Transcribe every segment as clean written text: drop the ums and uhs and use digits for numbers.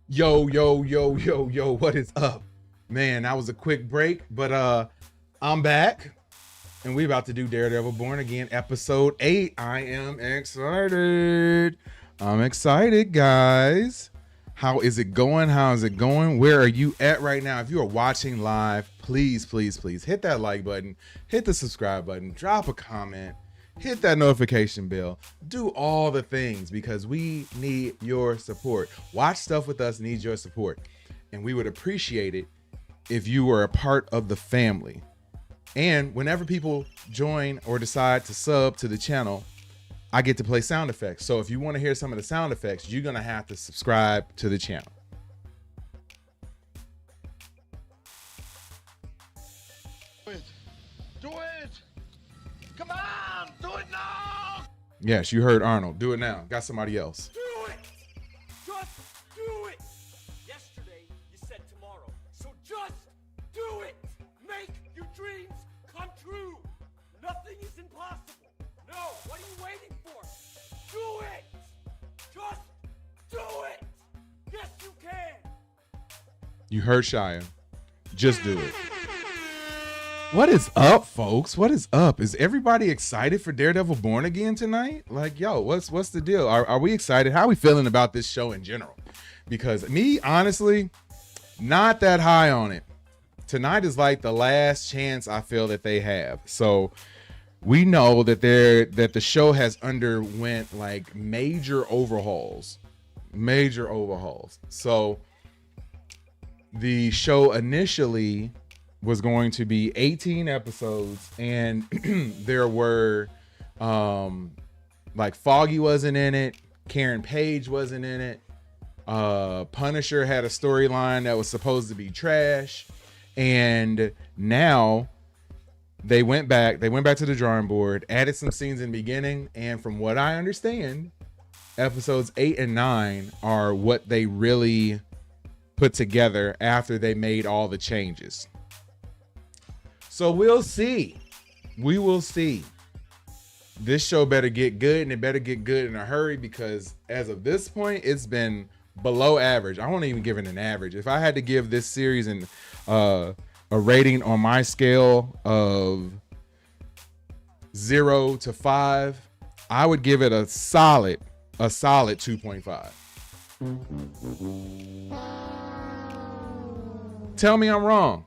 Yo, yo, yo, yo, yo, what is up? Man, that was a quick break, but I'm back and we about to do Daredevil Born Again episode 8. I am excited. I'm excited, guys. How is it going? How is it going? Where are you at right now? If you are watching live, please, please, please hit that like button, hit the subscribe button, drop a comment, hit that notification bell, do all the things because we need your support. Watch Stuff With Us needs your support, and we would appreciate it if you were a part of the family. And whenever people join or decide to sub to the channel, I get to play sound effects. So if you want to hear some of the sound effects, you're going to have to subscribe to the channel. Do it! Come on! Do it now! Yes, you heard Arnold. Do it now. Got somebody else. Do it! Just do it! Yesterday, you said tomorrow. So just do it! Make your dreams come true! Nothing is impossible! No, what are you waiting for? Do it! Just do it! Yes, you can! You heard Shia. Just do it. What is up, folks? What is up? Is everybody excited for Daredevil Born Again tonight? Like, yo, what's the deal? Are we excited? How are we feeling about this show in general? Because me, honestly, not that high on it. Tonight is like the last chance I feel that they have. So we know that the show has underwent like major overhauls. So the show initially was going to be 18 episodes, and there were like Foggy wasn't in it, Karen Page wasn't in it, Punisher had a storyline that was supposed to be trash, and now they went back to the drawing board, added some scenes in the beginning, and from what I understand, episodes 8 and 9 are what they really put together after they made all the changes. So we'll see. We will see. This show better get good, and it better get good in a hurry, because as of this point, it's been below average. I won't even give it an average. If I had to give this series a rating on my scale of 0 to 5, I would give it a solid 2.5. Tell me I'm wrong.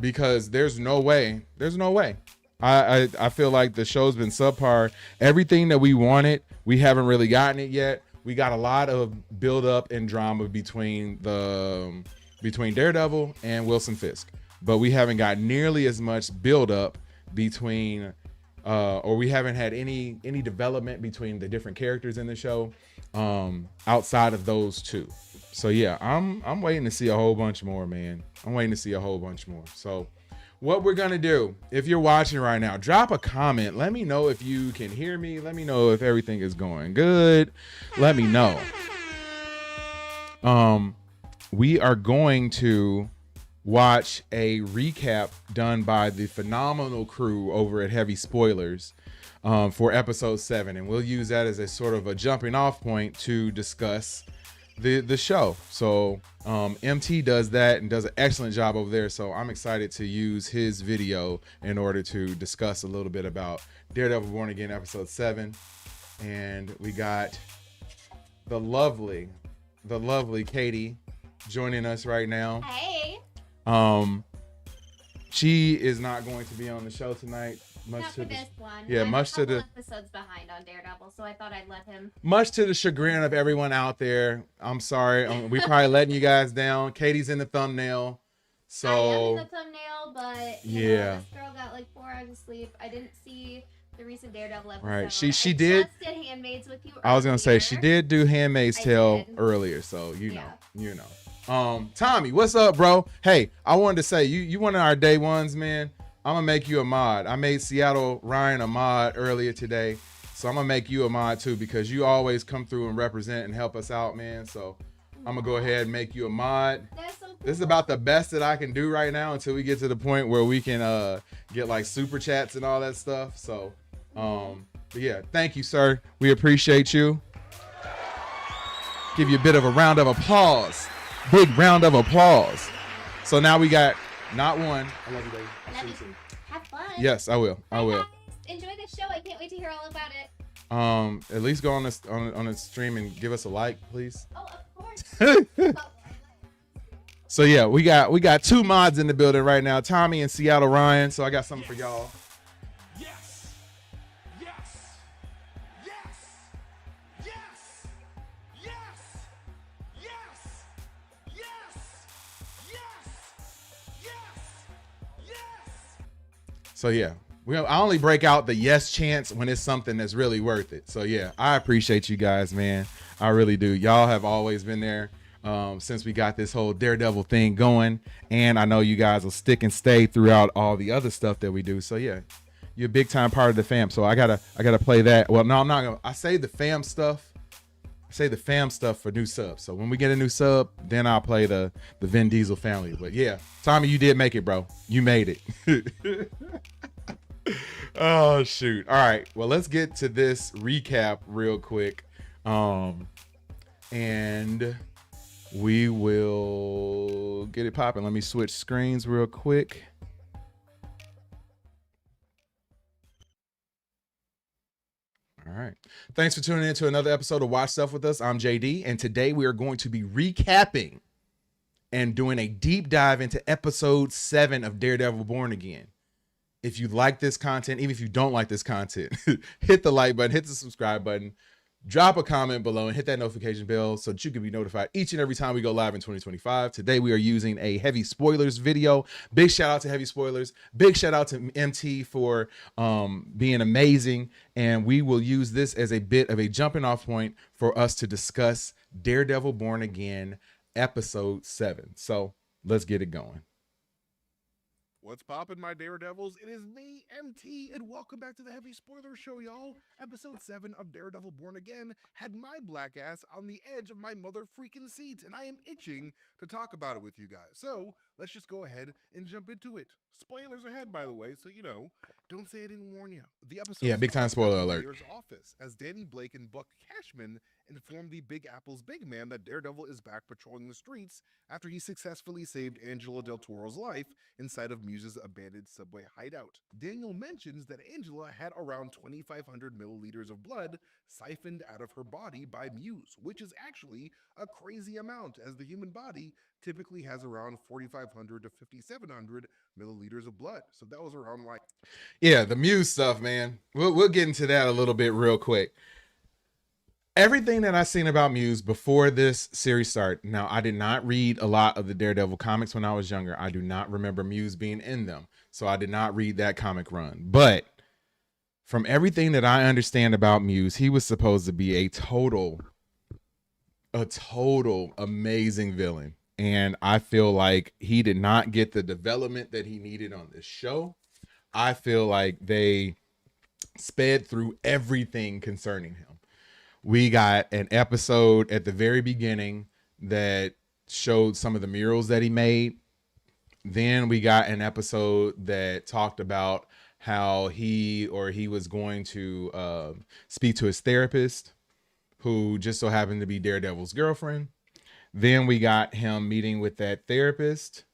Because there's no way. I feel like the show's been subpar. Everything that we wanted, we haven't really gotten it yet. We got a lot of build up and drama between Daredevil and Wilson Fisk, but we haven't got nearly as much build up between, or we haven't had any development between the different characters in the show, outside of those two. So yeah, I'm waiting to see a whole bunch more, man. So what we're gonna do, if you're watching right now, drop a comment. Let me know if you can hear me. Let me know if everything is going good. Let me know. We are going to watch a recap done by the phenomenal crew over at Heavy Spoilers for episode 7, and we'll use that as a sort of a jumping off point to discuss the show. So MT does that and does an excellent job over there, so I'm excited to use his video in order to discuss a little bit about Daredevil Born Again episode 7. And we got the lovely Katie joining us right now. Hey. She is not going to be on the show tonight. Not for this one. Yeah, I'm much a to couple the episodes behind on Daredevil, so I thought I'd let him. much to the chagrin of everyone out there. I'm sorry. We probably letting you guys down. Katie's in the thumbnail. So I am in the thumbnail, but you know, this girl got like 4 hours of sleep. I didn't see the recent Daredevil episode. Right. She I did. Just did Handmaids with you. I was gonna say she did do Handmaid's I Tale did. earlier, so you know. Tommy, what's up, bro? Hey, I wanted to say you one of our day ones, man. I'm gonna make you a mod. I made Seattle Ryan a mod earlier today, so I'm gonna make you a mod too, because you always come through and represent and help us out, man. So I'm gonna go ahead and make you a mod. That's so cool. This is about the best that I can do right now until we get to the point where we can get like super chats and all that stuff. So but yeah, thank you, sir. We appreciate you. Give you a bit of a round of applause. Big round of applause. So now we got not one. I love you, baby. Love you. Have fun. Yes, I will. I will. Guys, enjoy the show. I can't wait to hear all about it. At least go on this on the stream and give us a like, please. Oh, of course. So yeah, we got two mods in the building right now, Tommy and Seattle Ryan. So I got something for y'all. Yes! Yes! Yes! Yes! Yes! Yes! Yes! Yes! Yes! So yeah, I only break out the yes chance when it's something that's really worth it. So yeah, I appreciate you guys, man. I really do. Y'all have always been there since we got this whole Daredevil thing going, and I know you guys will stick and stay throughout all the other stuff that we do. So yeah, you're a big time part of the fam. So I gotta play that. Well, no, I'm not gonna. I say the fam stuff. I say the fam stuff for new subs. So when we get a new sub, then I'll play the Vin Diesel family. But yeah, Tommy, you did make it, bro. You made it. Oh shoot. All right. Well, let's get to this recap real quick. And we will get it popping. Let me switch screens real quick. All right. Thanks for tuning in to another episode of Watch Stuff with Us. I'm JD, and today we are going to be recapping and doing a deep dive into episode 7 of Daredevil Born Again. If you like this content, even if you don't like this content, hit the like button, hit the subscribe button, drop a comment below, and hit that notification bell so that you can be notified each and every time we go live in 2025. Today, we are using a heavy spoilers video. Big shout out to Heavy Spoilers. Big shout out to MT for being amazing. And we will use this as a bit of a jumping off point for us to discuss Daredevil Born Again, episode 7. So let's get it going. What's poppin', my Daredevils? It is me, MT, and welcome back to the Heavy Spoiler Show, y'all. Episode 7 of Daredevil Born Again had my black ass on the edge of my mother freaking seat, and I am itching to talk about it with you guys. So, let's just go ahead and jump into it. Spoilers ahead, by the way, so you know, don't say I didn't warn you. The episode, yeah, big time spoiler alert. Office as Danny Blake and Buck Cashman informed the Big Apple's big man that Daredevil is back patrolling the streets after he successfully saved Angela Del Toro's life inside of Muse's abandoned subway hideout. Daniel mentions that Angela had around 2,500 milliliters of blood siphoned out of her body by Muse, which is actually a crazy amount, as the human body typically has around 4,500 to 5,700 milliliters of blood. So that was around like... Yeah, the Muse stuff, man. We'll get into that a little bit real quick. Everything that I've seen about Muse before this series started. Now, I did not read a lot of the Daredevil comics when I was younger. I do not remember Muse being in them. So I did not read that comic run. But from everything that I understand about Muse, he was supposed to be a total amazing villain. And I feel like he did not get the development that he needed on this show. I feel like they sped through everything concerning him. We got an episode at the very beginning that showed some of the murals that he made. Then we got an episode that talked about how he was going to speak to his therapist, who just so happened to be Daredevil's girlfriend. Then we got him meeting with that therapist.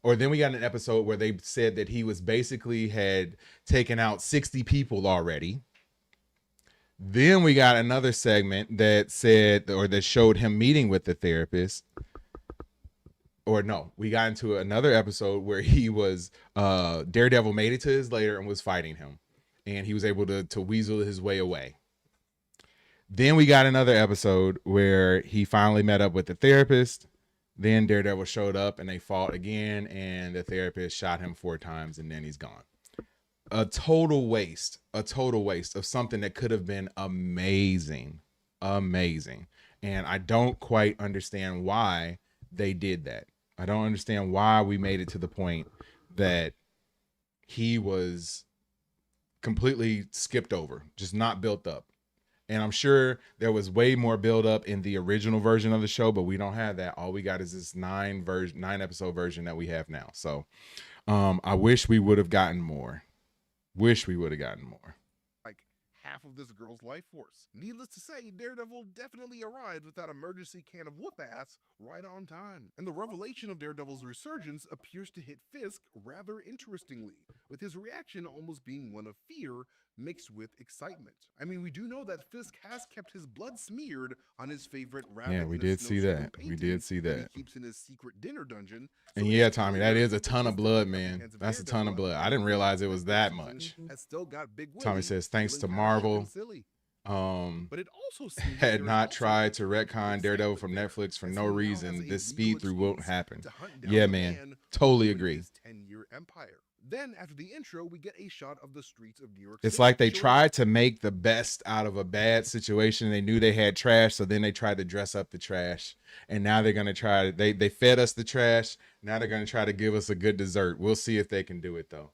Or then we got an episode where they said that he was basically had taken out 60 people already. Then we got another segment that said, or that showed him meeting with the therapist. Or no, we got into another episode where he was, Daredevil made it to his lair and was fighting him. And he was able to weasel his way away. Then we got another episode where he finally met up with the therapist. Then Daredevil showed up and they fought again, and the therapist shot him 4 times, and then he's gone. A total waste of something that could have been amazing. And I don't quite understand why they did that. I don't understand why we made it to the point that he was completely skipped over, just not built up. And I'm sure there was way more build up in the original version of the show, but we don't have that. All we got is this 9 episode version that we have now. So I wish we would have gotten more. Like half of this girl's life force. Needless to say, Daredevil definitely arrived with that emergency can of whoop-ass right on time. And the revelation of Daredevil's resurgence appears to hit Fisk rather interestingly, with his reaction almost being one of fear mixed with excitement. I mean, we do know that Fisk has kept his blood smeared on his favorite rabbit. Yeah, we did see that. We did see that. He keeps in his secret dinner dungeon. And yeah, Tommy, that is a ton of blood, man. That's a ton of blood. I didn't realize it was that much. Tommy says, thanks to Marvel. But it also had not tried to retcon Daredevil from Netflix for no reason. This speed through won't happen. Yeah, man. Totally agree. 10-year empire. Then, after the intro, we get a shot of the streets of New York It's City. like they tried to make the best out of a bad situation. They knew they had trash, so then they tried to dress up the trash. And now they're going to try, they fed us the trash. Now they're going to try to give us a good dessert. We'll see if they can do it, though.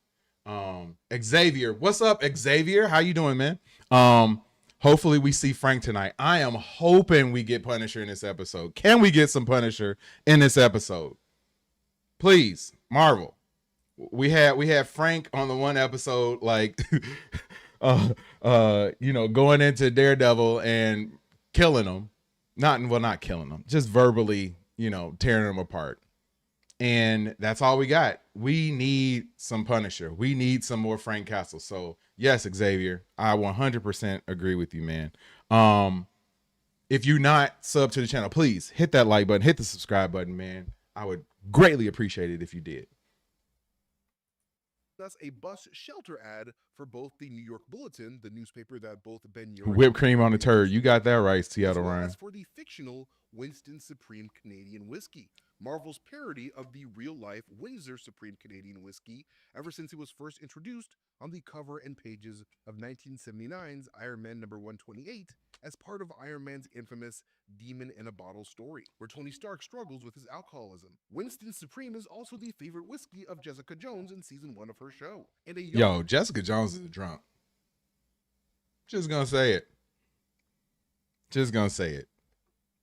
Xavier, what's up, Xavier? How you doing, man? Hopefully we see Frank tonight. I am hoping we get Punisher in this episode. Can we get some Punisher in this episode? Please, Marvel. We had Frank on the one episode, like, going into Daredevil and killing him. Not killing him, just verbally, tearing him apart. And that's all we got. We need some Punisher. We need some more Frank Castle. So yes, Xavier, I 100% agree with you, man. If you're not sub to the channel, please hit that like button, hit the subscribe button, man. I would greatly appreciate it if you did. Thus, a bus shelter ad for both the New York Bulletin, the newspaper that both Ben Whipped cream on the turd. You got that right, Seattle Ryan. As for the fictional Winston Supreme Canadian Whiskey, Marvel's parody of the real-life Windsor Supreme Canadian Whiskey ever since it was first introduced on the cover and pages of 1979's Iron Man number 128 as part of Iron Man's infamous Demon in a Bottle story, where Tony Stark struggles with his alcoholism. Winston Supreme is also the favorite whiskey of Jessica Jones in season 1 of her show. And Yo, Jessica Jones is a drunk. Just gonna say it.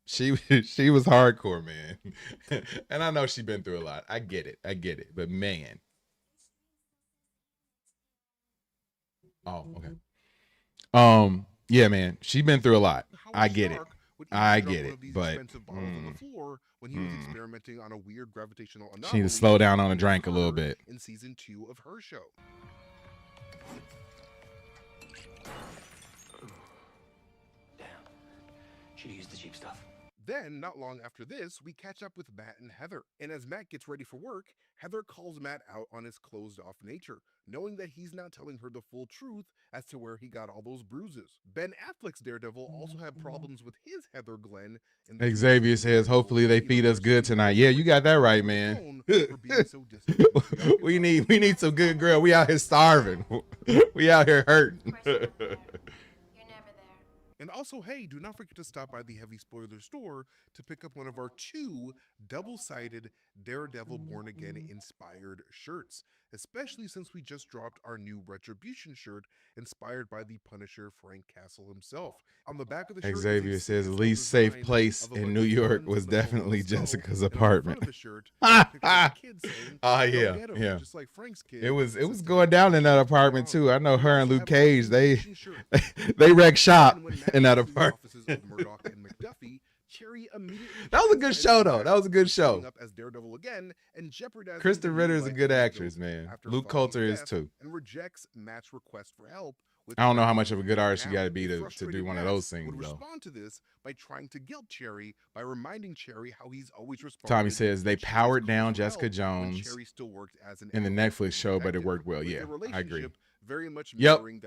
She was hardcore, man. And I know she's been through a lot. I get it. But man. Oh, okay. Yeah, man. She's been through a lot. I get it. But when he was experimenting on a weird gravitational anomaly, she need to slow down on the drink a little bit. In season 2 of her show. Damn. Should've used the cheap stuff. Then, not long after this, we catch up with Matt and Heather. And as Matt gets ready for work, Heather calls Matt out on his closed-off nature, knowing that he's not telling her the full truth as to where he got all those bruises. Ben Affleck's Daredevil also had problems with his Heather Glenn. Xavier says, hopefully they feed us good tonight. Yeah, you got that right, man. We need some good girl. We out here starving. We out here hurting. And also, hey, do not forget to stop by the Heavy Spoiler store to pick up one of our 2 double-sided Daredevil Born Again inspired shirts, especially since we just dropped our new Retribution shirt inspired by the Punisher Frank Castle himself. On the back of the shirt, Xavier says the least safe place in New York was definitely Jessica's apartment. Oh yeah. Just like Frank's kid. It was going down in that apartment too. I know her and Luke Cage, they wreck shop in that apartment. That was a good show, though. That was a good show. As Daredevil again and Kristen Ritter is a good actress, man. Luke Coulter is too. And rejects Matt's request for help. I don't know how much of a good artist you got to be to do one of those things, though. Respond to this by trying to guilt Cherry by reminding Cherry how he's always responded. Tommy says they powered down Jessica Jones in the Netflix show, but it worked well. Yeah, I agree. Very much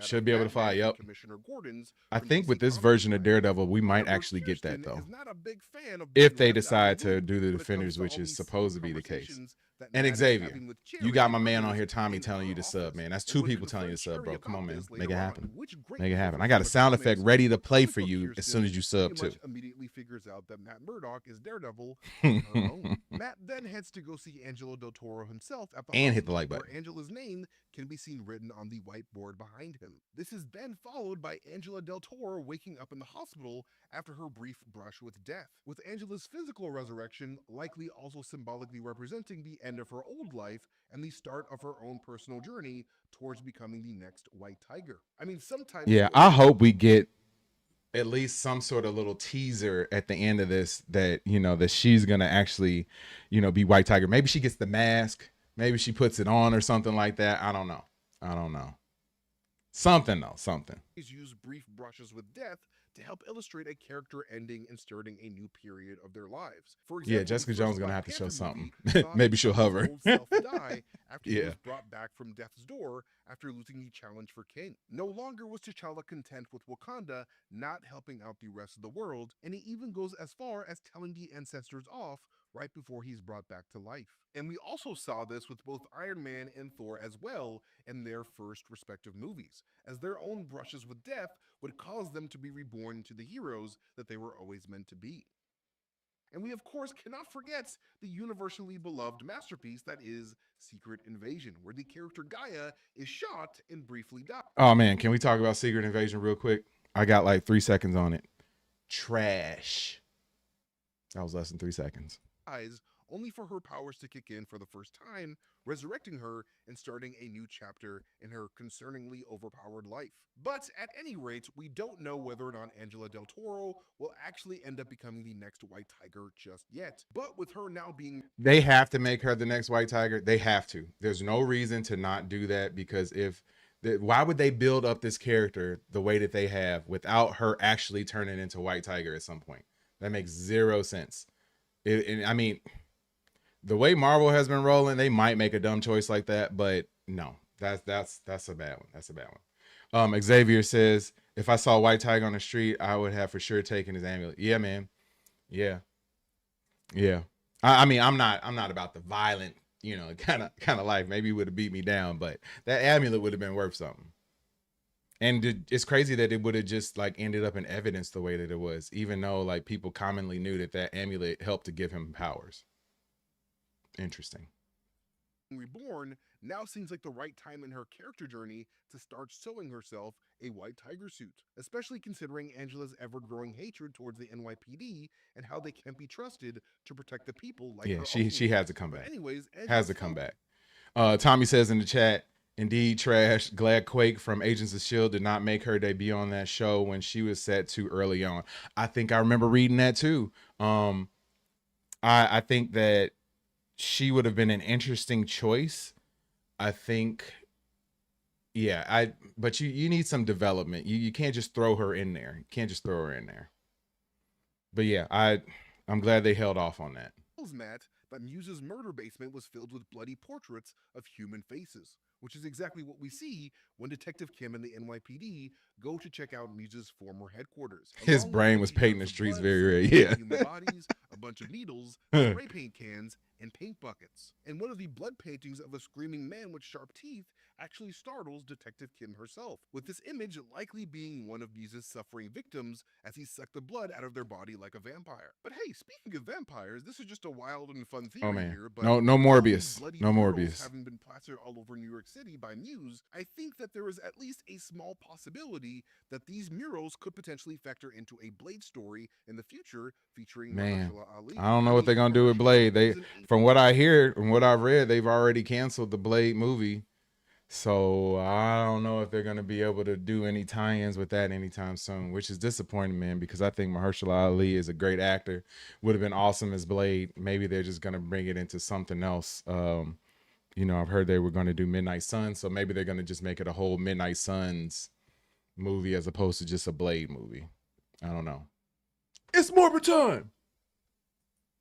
should be able to fly. Yep. I think with this version of Daredevil, we might actually get that, though. If they decide to do the Defenders, which is supposed to be the case. And Xavier, you got my man on here, Tommy, telling you to sub, man. That's 2 people telling you to sub, bro. Come on, man. Make it happen. Make it happen. I got a sound effect ready to play for you as soon as you sub, too. Immediately figures out that Matt Murdock is Daredevil. Matt then heads to go see Angelo Del Toro himself at the and hit the like button. Where Angela's name can be seen written on the whiteboard behind him. This is then followed by Angela Del Toro waking up in the hospital after her brief brush with death, with Angela's physical resurrection likely also symbolically representing the end of her old life and the start of her own personal journey towards becoming the next White Tiger. I mean, sometimes... Yeah, I hope we get at least some sort of little teaser at the end of this that, you know, that she's going to actually, you know, be White Tiger. Maybe she gets the mask. Maybe she puts it on or something like that. I don't know. Something though, something. Use brief brushes with death to help illustrate a character ending and starting a new period of their lives. For example, yeah, Jessica Jones is going to have to show Panther something. movie, Maybe she'll hover. old self die after he Yeah. was brought back from death's door after losing the challenge for King. No longer was T'Challa content with Wakanda not helping out the rest of the world, and he even goes as far as telling the ancestors off right before he's brought back to life. And we also saw this with both Iron Man and Thor as well in their first respective movies, as their own brushes with death would cause them to be reborn into the heroes that they were always meant to be. And we of course cannot forget the universally beloved masterpiece that is Secret Invasion, where the character Gaia is shot and briefly dies. Oh man, can we talk about Secret Invasion real quick? I got like 3 seconds on it. Trash. That was less than 3 seconds. Only for her powers to kick in for the first time, resurrecting her and starting a new chapter in her concerningly overpowered life. But at any rate, we don't know whether or not Angela Del Toro will actually end up becoming the next White Tiger just yet. But with her now being... They have to make her the next White Tiger. They have to. There's no reason to not do that, because why would they build up this character the way that they have without her actually turning into White Tiger at some point? That makes zero sense. I mean, the way Marvel has been rolling, they might make a dumb choice like that, but no, that's a bad one. That's a bad one. Xavier says, if I saw White Tiger on the street, I would have for sure taken his amulet. Yeah, man. Yeah. I mean, I'm not about the violent, you know, kind of life. Maybe he would have beat me down, but that amulet would have been worth something. And it's crazy that it would have just like ended up in evidence the way that it was, even though like people commonly knew that amulet helped to give him powers. Interesting. Reborn now seems like the right time in her character journey to start sewing herself a White Tiger suit, especially considering Angela's ever-growing hatred towards the NYPD and how they can't be trusted to protect the people like her she has to come back. Anyways, has to come back. Tommy says in the chat, indeed trash. Glad Quake from Agents of S.H.I.E.L.D. did not make her debut on that show when she was set too early on. I think I remember reading that too. I think that she would have been an interesting choice. I think, but you need some development. You can't just throw her in there. You can't just throw her in there. But yeah, I'm glad they held off on that. Matt, that Muse's murder basement was filled with bloody portraits of human faces, which is exactly what we see when Detective Kim and the NYPD go to check out Muse's former headquarters. His brain was painting the streets very red. Yeah. Human bodies, a bunch of needles, spray paint cans, and paint buckets. And one of the blood paintings of a screaming man with sharp teeth actually startles Detective Kim herself, with this image likely being one of Muse's suffering victims as he sucked the blood out of their body like a vampire. But hey, speaking of vampires, this is just a wild and fun theory here. But no Morbius. No Morbius. Having been plastered all over New York City by Muse, I think that there is at least a small possibility that these murals could potentially factor into a Blade story in the future featuring Mahershala Ali. I don't know what they're gonna do with Blade. From what I hear and what I've read, they've already canceled the Blade movie. So I don't know if they're going to be able to do any tie-ins with that anytime soon, which is disappointing, man, because I think Mahershala Ali is a great actor. Would have been awesome as Blade. Maybe they're just going to bring it into something else. You know, I've heard they were going to do Midnight Suns, so maybe they're going to just make it a whole Midnight Suns movie as opposed to just a Blade movie. I don't know. It's Morbid time.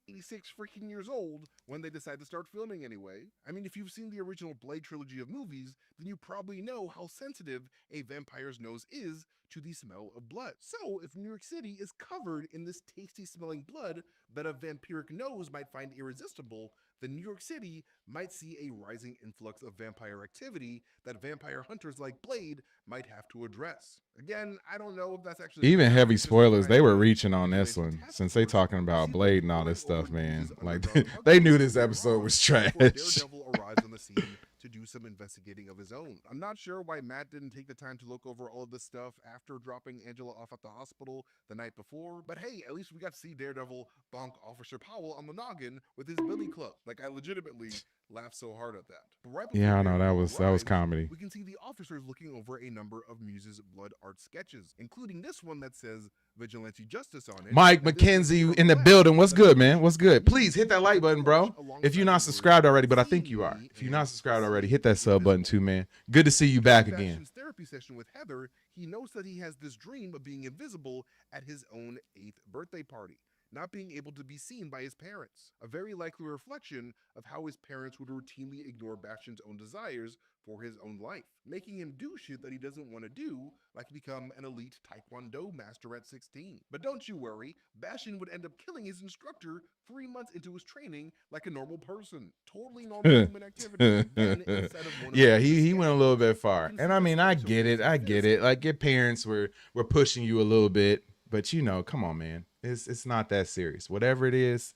86 freaking years old when they decide to start filming anyway. I mean, if you've seen the original Blade trilogy of movies, then you probably know how sensitive a vampire's nose is to the smell of blood. So if New York City is covered in this tasty smelling blood that a vampiric nose might find irresistible, then New York City might see a rising influx of vampire activity that vampire hunters like Blade might have to address. Again, I don't know if that's actually... Even heavy spoilers, they were reaching on this one, since they talking about Blade and all this stuff, man. Like, they knew this episode was trash. Daredevil arrives on the scene to do some investigating of his own. I'm not sure why Matt didn't take the time to look over all of this stuff after dropping Angela off at the hospital the night before, but hey, at least we got to see Daredevil bonk Officer Powell on the noggin with his billy club. Like, I legitimately laughed so hard at that. But right before Yeah, I know that Daredevil was arrives, comedy. we can see the officers looking over a number of Muse's blood art sketches, including this one that says Vigilante Justice on it. Mike And this McKenzie picture in the of building. What's that good, man? features What's good? Muse Please hit that like button, bro. alongside If you're the not words, subscribed already, but I think "See you are. me," If you're and not subscribed already, "See hit that sub button invisible." too, man. Good to see you back During again. Bastion's therapy session with Heather, he knows that he has this dream of being invisible at his own 8th birthday party, not being able to be seen by his parents. A very likely reflection of how his parents would routinely ignore Bastion's own desires for his own life, making him do shit that he doesn't want to do, like become an elite Taekwondo master at 16. But don't you worry, Bastion would end up killing his instructor 3 months into his training like a normal person. Totally normal human activity. Then, inside of one of Yeah, Muse's he went a little bit sketchbooks, far. you can And see I the mean, I sketch of get it. Wilson I get Fisk. it. Like, your parents were pushing you a little bit, but you know, come on, man. It's not that serious. Whatever it is,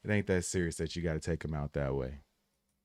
it ain't that serious that you got to take them out that way.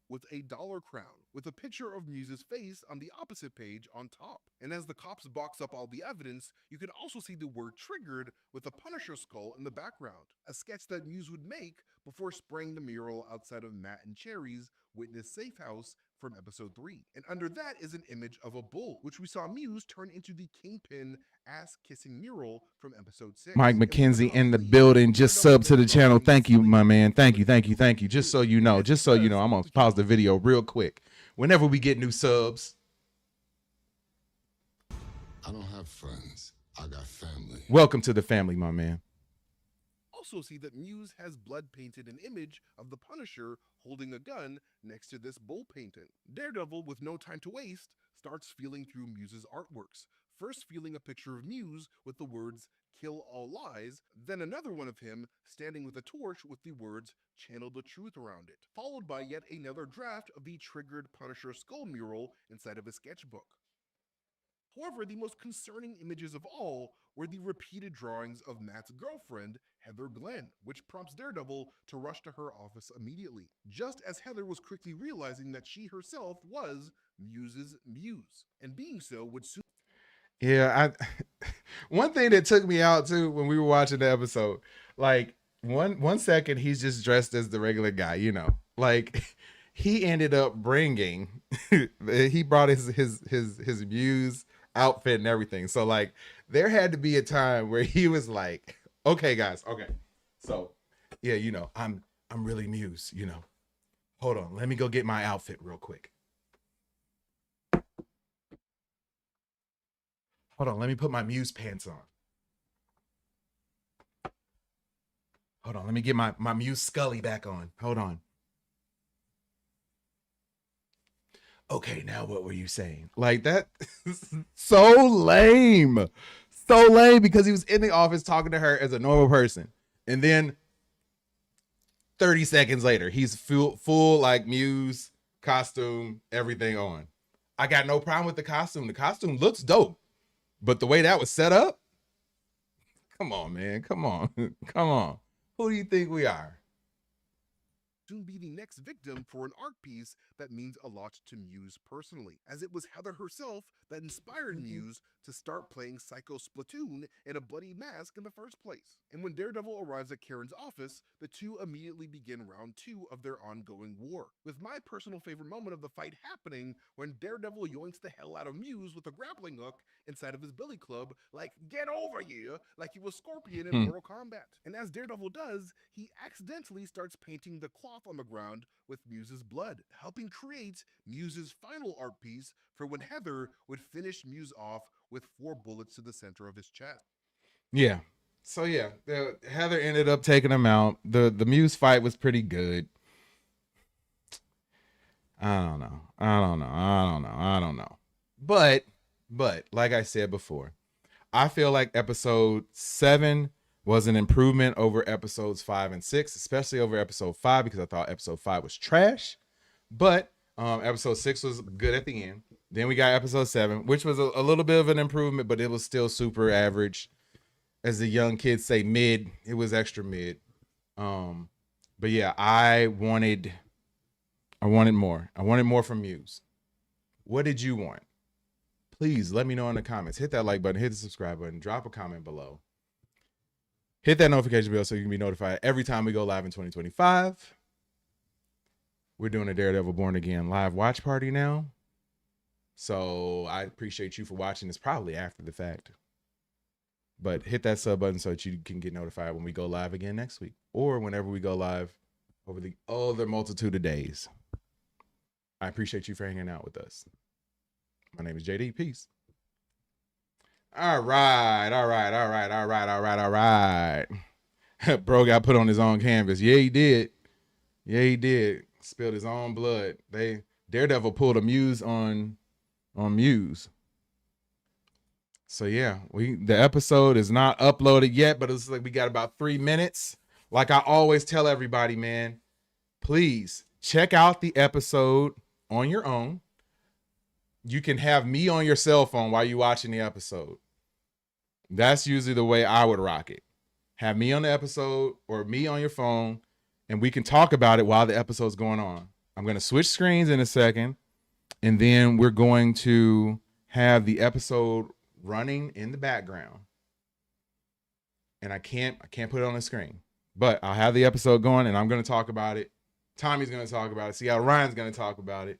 With a dollar crown, with a picture of Muse's face on the opposite page on top. And as the cops box up all the evidence, you can also see the word triggered with a Punisher skull in the background, a sketch that Muse would make before spraying the mural outside of Matt and Cherry's witness safe house from episode 3. And under that is an image of a bull, which we saw Muse turn into the Kingpin ass-kissing mural from episode 6. Mike And when the McKenzie cops in the leave, building. Just Daredevil sub to the then channel. runs Thank you, my silly man. Thank you, with thank you, the thank you. Just so you And know, as just he so you does, know, I'm gonna we pause the can- video real quick. Whenever we get new subs, I don't have friends. I got family. welcome to the family, my man. Also see that Muse has blood painted an image of the Punisher holding a gun next to this bull painting. Daredevil, with no time to waste, starts feeling through Muse's artworks, first feeling a picture of Muse with the words "Kill all lies," then another one of him standing with a torch with the words "Channel the truth" around it, followed by yet another draft of the triggered Punisher skull mural inside of his sketchbook. However, the most concerning images of all were the repeated drawings of Matt's girlfriend, Heather Glenn, which prompts Daredevil to rush to her office immediately, just as Heather was quickly realizing that she herself was Muse's muse, and being so would soon. Yeah, one thing that took me out too when we were watching the episode, like one second he's just dressed as the regular guy, you know, like he ended up bringing, he brought his muse outfit and everything. So like there had to be a time where he was like, okay guys, okay, so yeah, you know, I'm really Muse, you know, hold on, let me go get my outfit real quick. Hold on, let me put my Muse pants on. Hold on, let me get my Muse Scully back on. Hold on. Okay, now what were you saying? Like that, so lame. So lame because he was in the office talking to her as a normal person. And then 30 seconds later, he's full like Muse costume, everything on. I got no problem with the costume. The costume looks dope. But the way that was set up, come on, man. Come on. Come on. Who do you think we are? Soon be the next victim for an art piece that means a lot to Muse personally, as it was Heather herself that inspired Muse to start playing Psycho Splatoon in a bloody mask in the first place. And when Daredevil arrives at Karen's office, the two immediately begin round 2 of their ongoing war, with my personal favorite moment of the fight happening when Daredevil yoinks the hell out of Muse with a grappling hook inside of his billy club, like, "Get over here," like he was Scorpion in Mortal Kombat. And as Daredevil does, he accidentally starts painting the cloth on the ground with Muse's blood, helping create Muse's final art piece for when Heather would finish Muse off with 4 bullets to the center of his chest. Yeah. So yeah, Heather ended up taking him out. The Muse fight was pretty good. I don't know. But like I said before, I feel like episode 7 was an improvement over episodes 5 and 6, especially over episode 5 because I thought episode 5 was trash. But episode 6 was good at the end. Then we got episode 7, which was a little bit of an improvement, but it was still super average. As the young kids say, mid. It was extra mid. But yeah, I wanted more. I wanted more from Muse. What did you want? Please let me know in the comments. Hit that like button, hit the subscribe button, drop a comment below. Hit that notification bell so you can be notified every time we go live in 2025. We're doing a Daredevil Born Again live watch party now. So I appreciate you for watching this probably after the fact. But hit that sub button so that you can get notified when we go live again next week or whenever we go live over the other multitude of days. I appreciate you for hanging out with us. My name is JD. Peace. All right. Bro got put on his own canvas. Yeah, he did. Spilled his own blood. Daredevil pulled a Muse on Muse. So yeah, the episode is not uploaded yet, but it's like we got about 3 minutes. Like I always tell everybody, man, please check out the episode on your own. You can have me on your cell phone while you're watching the episode. That's usually the way I would rock it. Have me on the episode or me on your phone, and we can talk about it while the episode's going on. I'm going to switch screens in a second, and then we're going to have the episode running in the background. And I can't put it on the screen, but I'll have the episode going, and I'm going to talk about it. Tommy's going to talk about it. See how Ryan's going to talk about it.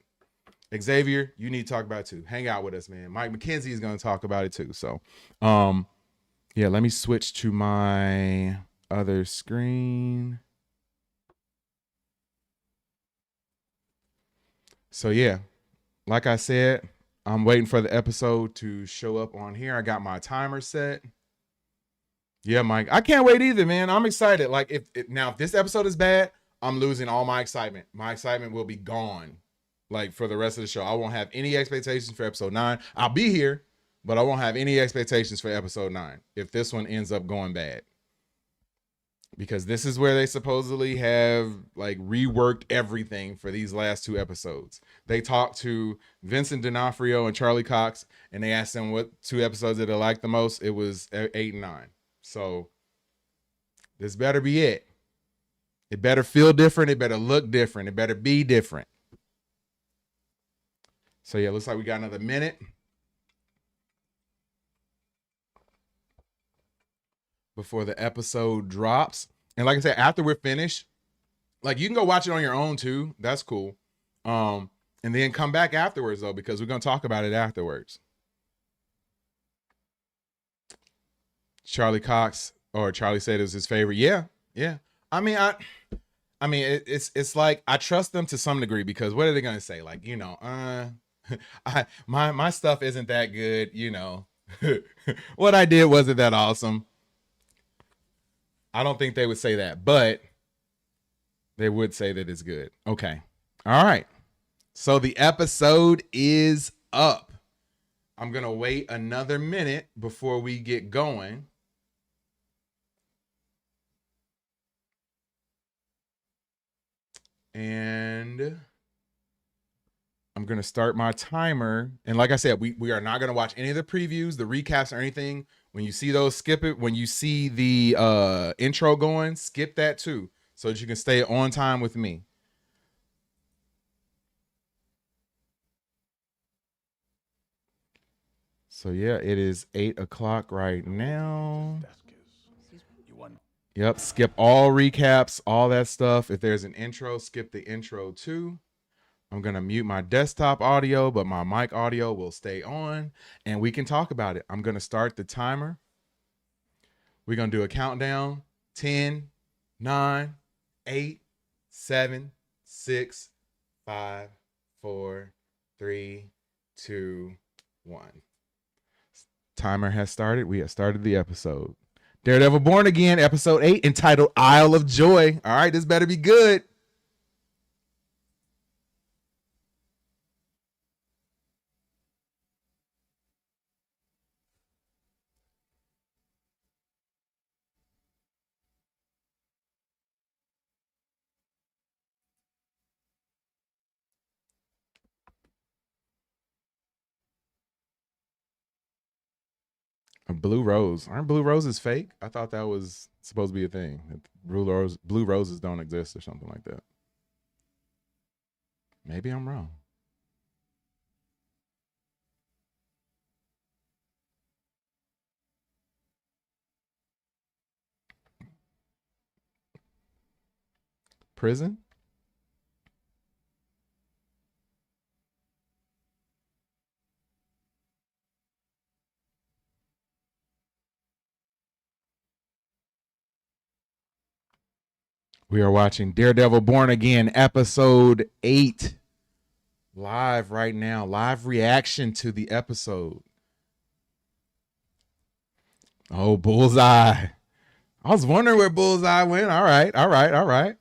Xavier, you need to talk about it too. Hang out with us, man. Mike McKenzie is going to talk about it too. So, yeah, let me switch to my other screen. So, yeah, like I said, I'm waiting for the episode to show up on here. I got my timer set. Yeah, Mike, I can't wait either, man. I'm excited. Like, if this episode is bad, I'm losing all my excitement. My excitement will be gone. Like for the rest of the show, I won't have any expectations for episode 9. I'll be here, but I won't have any expectations for episode 9 if this one ends up going bad. Because this is where they supposedly have like reworked everything for these last 2 episodes. They talked to Vincent D'Onofrio and Charlie Cox, and they asked them what 2 episodes that they liked the most. It was 8 and 9. So this better be it. It better feel different. It better look different. It better be different. So yeah, looks like we got another minute before the episode drops. And like I said, after we're finished, like you can go watch it on your own too. That's cool. And then come back afterwards though, because we're going to talk about it afterwards. Charlie Cox, or Charlie said it was his favorite. Yeah. I mean, it's like I trust them to some degree because what are they going to say? Like, you know, my stuff isn't that good, you know. What I did wasn't that awesome. I don't think they would say that, but they would say that it's good. Okay. All right. So the episode is up. I'm going to wait another minute before we get going. And I'm going to start my timer. And like I said, we are not going to watch any of the previews, the recaps or anything. When you see those, skip it. When you see the intro going, skip that too, so that you can stay on time with me. So yeah, it is 8 o'clock right now. Yep, skip all recaps, all that stuff. If there's an intro, skip the intro too. I'm going to mute my desktop audio, but my mic audio will stay on, and we can talk about it. I'm going to start the timer. We're going to do a countdown. 10, 9, 8, 7, 6, 5, 4, 3, 2, 1. Timer has started. We have started the episode. Daredevil Born Again, episode 8, entitled Isle of Joy. All right, this better be good. A blue rose. Aren't blue roses fake? I thought that was supposed to be a thing. Blue roses don't exist or something like that. Maybe I'm wrong. prison. We are watching Daredevil Born Again, episode 8. Live right now. Live reaction to the episode. Oh, Bullseye. I was wondering where Bullseye went. All right.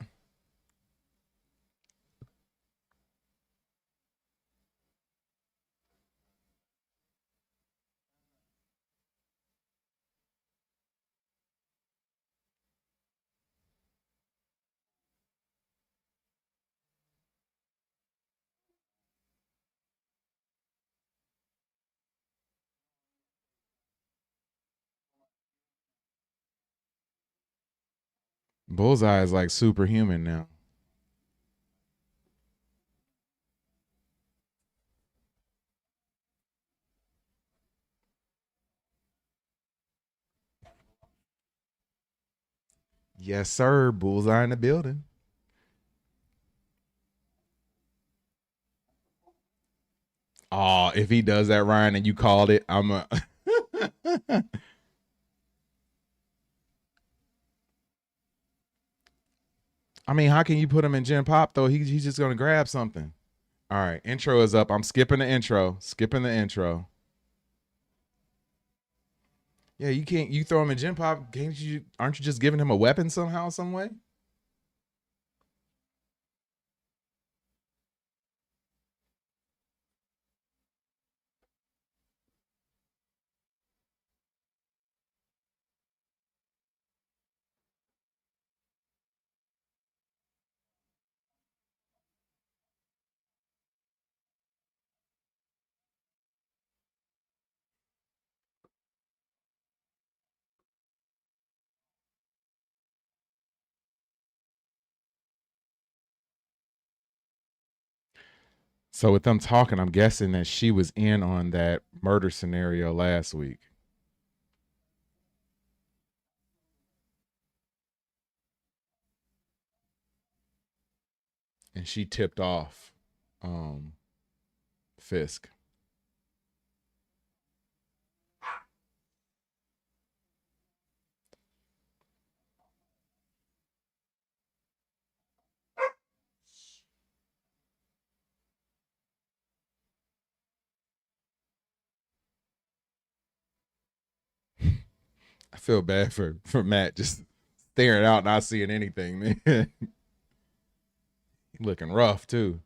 Bullseye is like superhuman now. Yes, sir. Bullseye in the building. Oh, if he does that, Ryan, and you called it, I'm a. I mean, how can you put him in Gen Pop though? He's just gonna grab something. All right, intro is up. I'm skipping the intro. Yeah, you can't. You throw him in Gen Pop. Can't you? Aren't you just giving him a weapon somehow, some way? So with them talking, I'm guessing that she was in on that murder scenario last week. And she tipped off Fisk. I feel bad for Matt just staring out, not seeing anything, man. Looking rough too.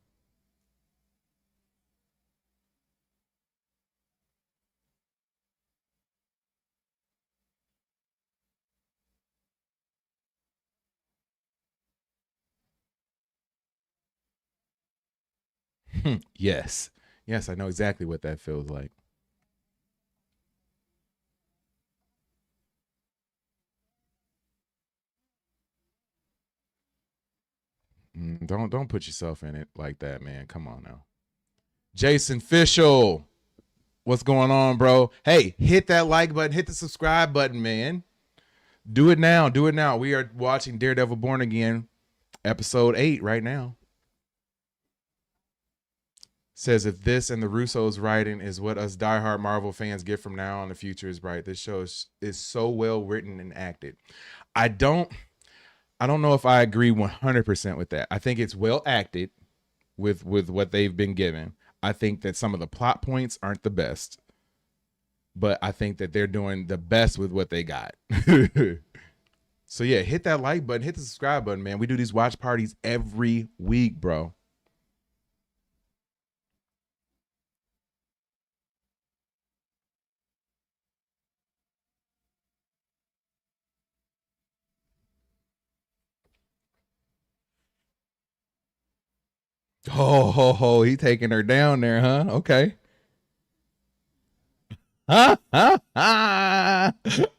Yes. Yes, I know exactly what that feels like. Don't put yourself in it like that, man. Come on now. Jason Fishel. What's going on, bro? Hey, hit that like button, hit the subscribe button, man. Do it now. We are watching Daredevil Born Again, episode 8 right now. Says if this and the Russo's writing is what us diehard Marvel fans get from now on, the future is bright. This show is so well written and acted. I don't know if I agree 100% with that. I think it's well acted with what they've been given. I think that some of the plot points aren't the best, but I think that they're doing the best with what they got. So yeah, hit that like button, hit the subscribe button, man. We do these watch parties every week, bro. Oh, he taking her down there, huh? Okay. All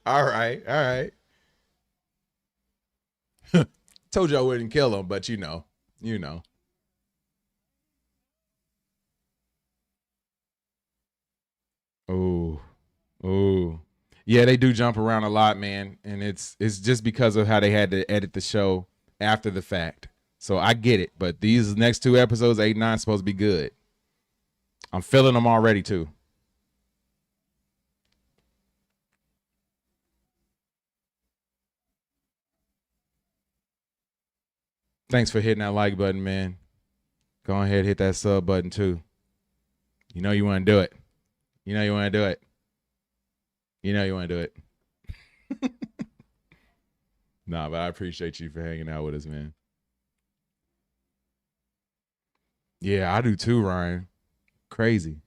right. Told you I wouldn't kill him, but you know. Oh. Yeah, they do jump around a lot, man, and it's just because of how they had to edit the show after the fact. So I get it, but these next 2 episodes, 8 and 9, supposed to be good. I'm feeling them already too. Thanks for hitting that like button, man. Go ahead, hit that sub button too. You know you want to do it. You know you want to do it. You know you want to do it. Nah, but I appreciate you for hanging out with us, man. Yeah, I do too, Ryan. Crazy.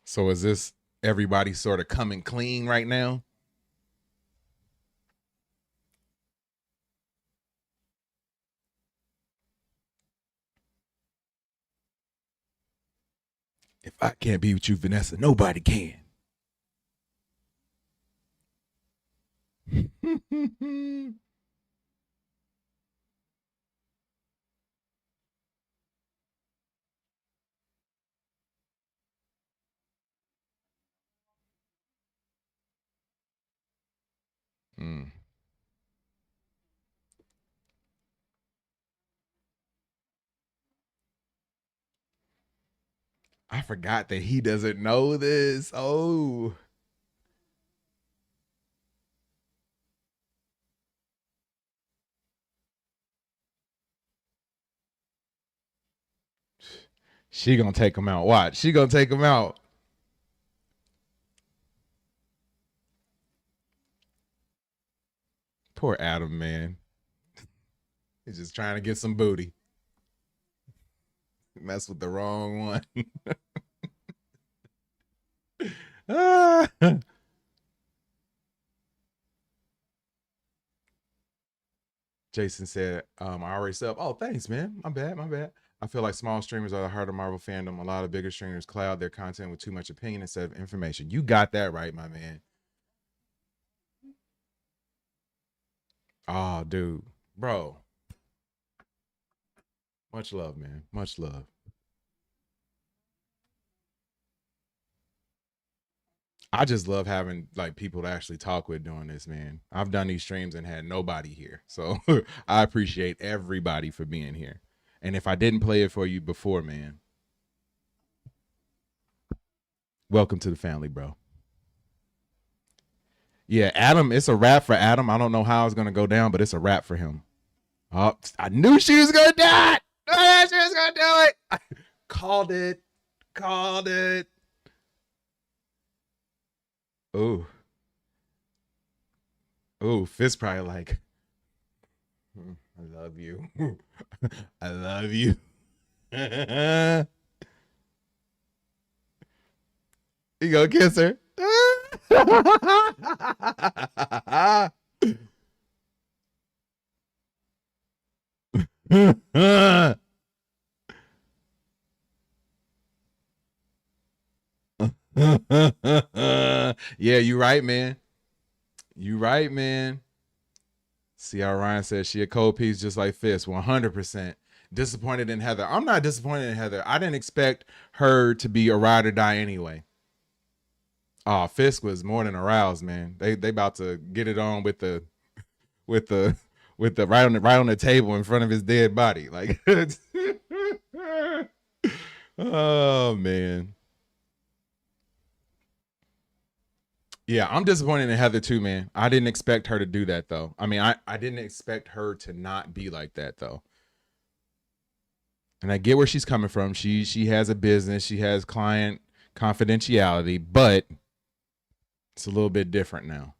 So is this everybody sort of coming clean right now? If I can't be with you, Vanessa, nobody can. Mm. I forgot that he doesn't know this. Oh. She gonna take him out. Watch. She gonna take him out. Poor Adam, man. He's just trying to get some booty. Mess with the wrong one. Jason said, I already subbed. Oh, thanks, man. My bad. I feel like small streamers are the heart of Marvel fandom. A lot of bigger streamers cloud their content with too much opinion instead of information. You got that right, my man. Oh, dude. Bro. Much love, man. Much love. I just love having like people to actually talk with doing this, man. I've done these streams and had nobody here. So I appreciate everybody for being here. And if I didn't play it for you before, man, welcome to the family, bro. Yeah, Adam, it's a wrap for Adam. I don't know how it's going to go down, but it's a wrap for him. Oh, I knew she was going to do it. I knew she was going to do it. I called it. Oh. Oh, Fisk probably like, I love you. I love you. You gonna kiss her? Yeah, you right, man. See how Ryan says she a cold piece just like Fisk. 100%. Disappointed in Heather. I'm not disappointed in Heather. I didn't expect her to be a ride or die anyway. Oh, Fisk was more than aroused, man. They about to get it on with the right on the table in front of his dead body. Like oh man. Yeah, I'm disappointed in Heather too, man. I didn't expect her to do that though. I mean, I didn't expect her to not be like that though. And I get where she's coming from. She has a business, she has client confidentiality, but it's a little bit different now.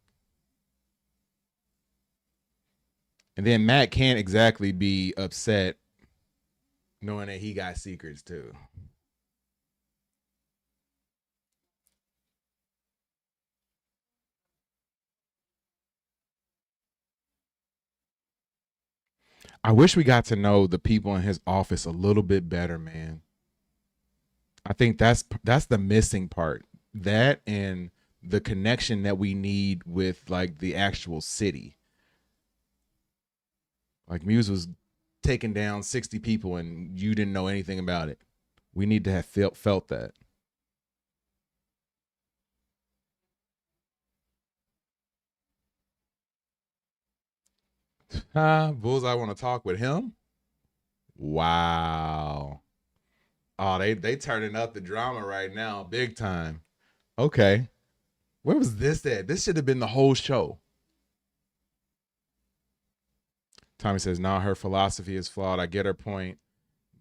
And then Matt can't exactly be upset knowing that he got secrets too. I wish we got to know the people in his office a little bit better, man. I think that's the missing part. That and the connection that we need with like the actual city. Like Muse was taking down 60 people and you didn't know anything about it. We need to have felt that. Bullseye want to talk with him? Wow. Oh, they turning up the drama right now, big time. Okay. Where was this at? This should have been the whole show. Tommy says, nah, her philosophy is flawed. I get her point,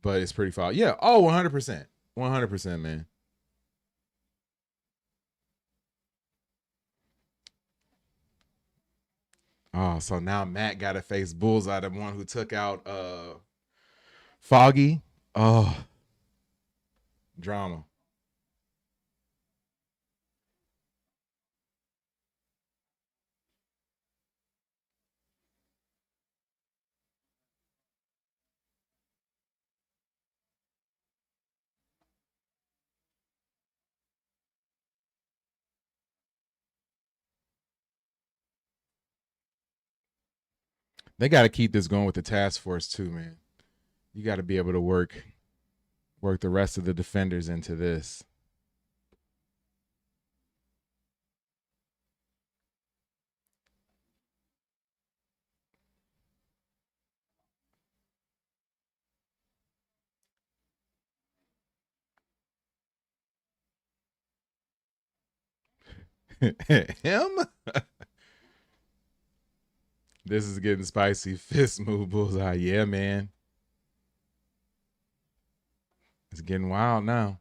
but it's pretty flawed. Yeah. Oh, 100%. 100%, man. Oh, so now Matt got to face Bullseye, the one who took out Foggy. Oh, drama. They got to keep this going with the task force too, man. You got to be able to work the rest of the defenders into this. Him? This is getting spicy. Fist move, Bullseye. Yeah, man. It's getting wild now.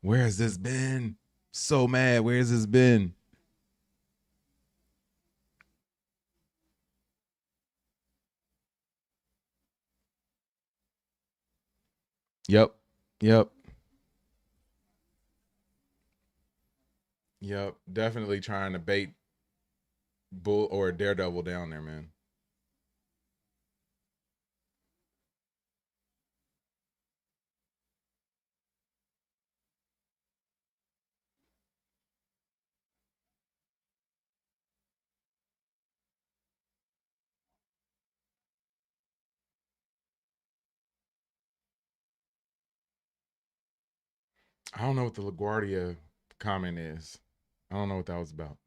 Where has this been? So mad. Where has this been? Yep. Definitely trying to bait Bull or Daredevil down there, man. I don't know what the LaGuardia comment is. I don't know what that was about.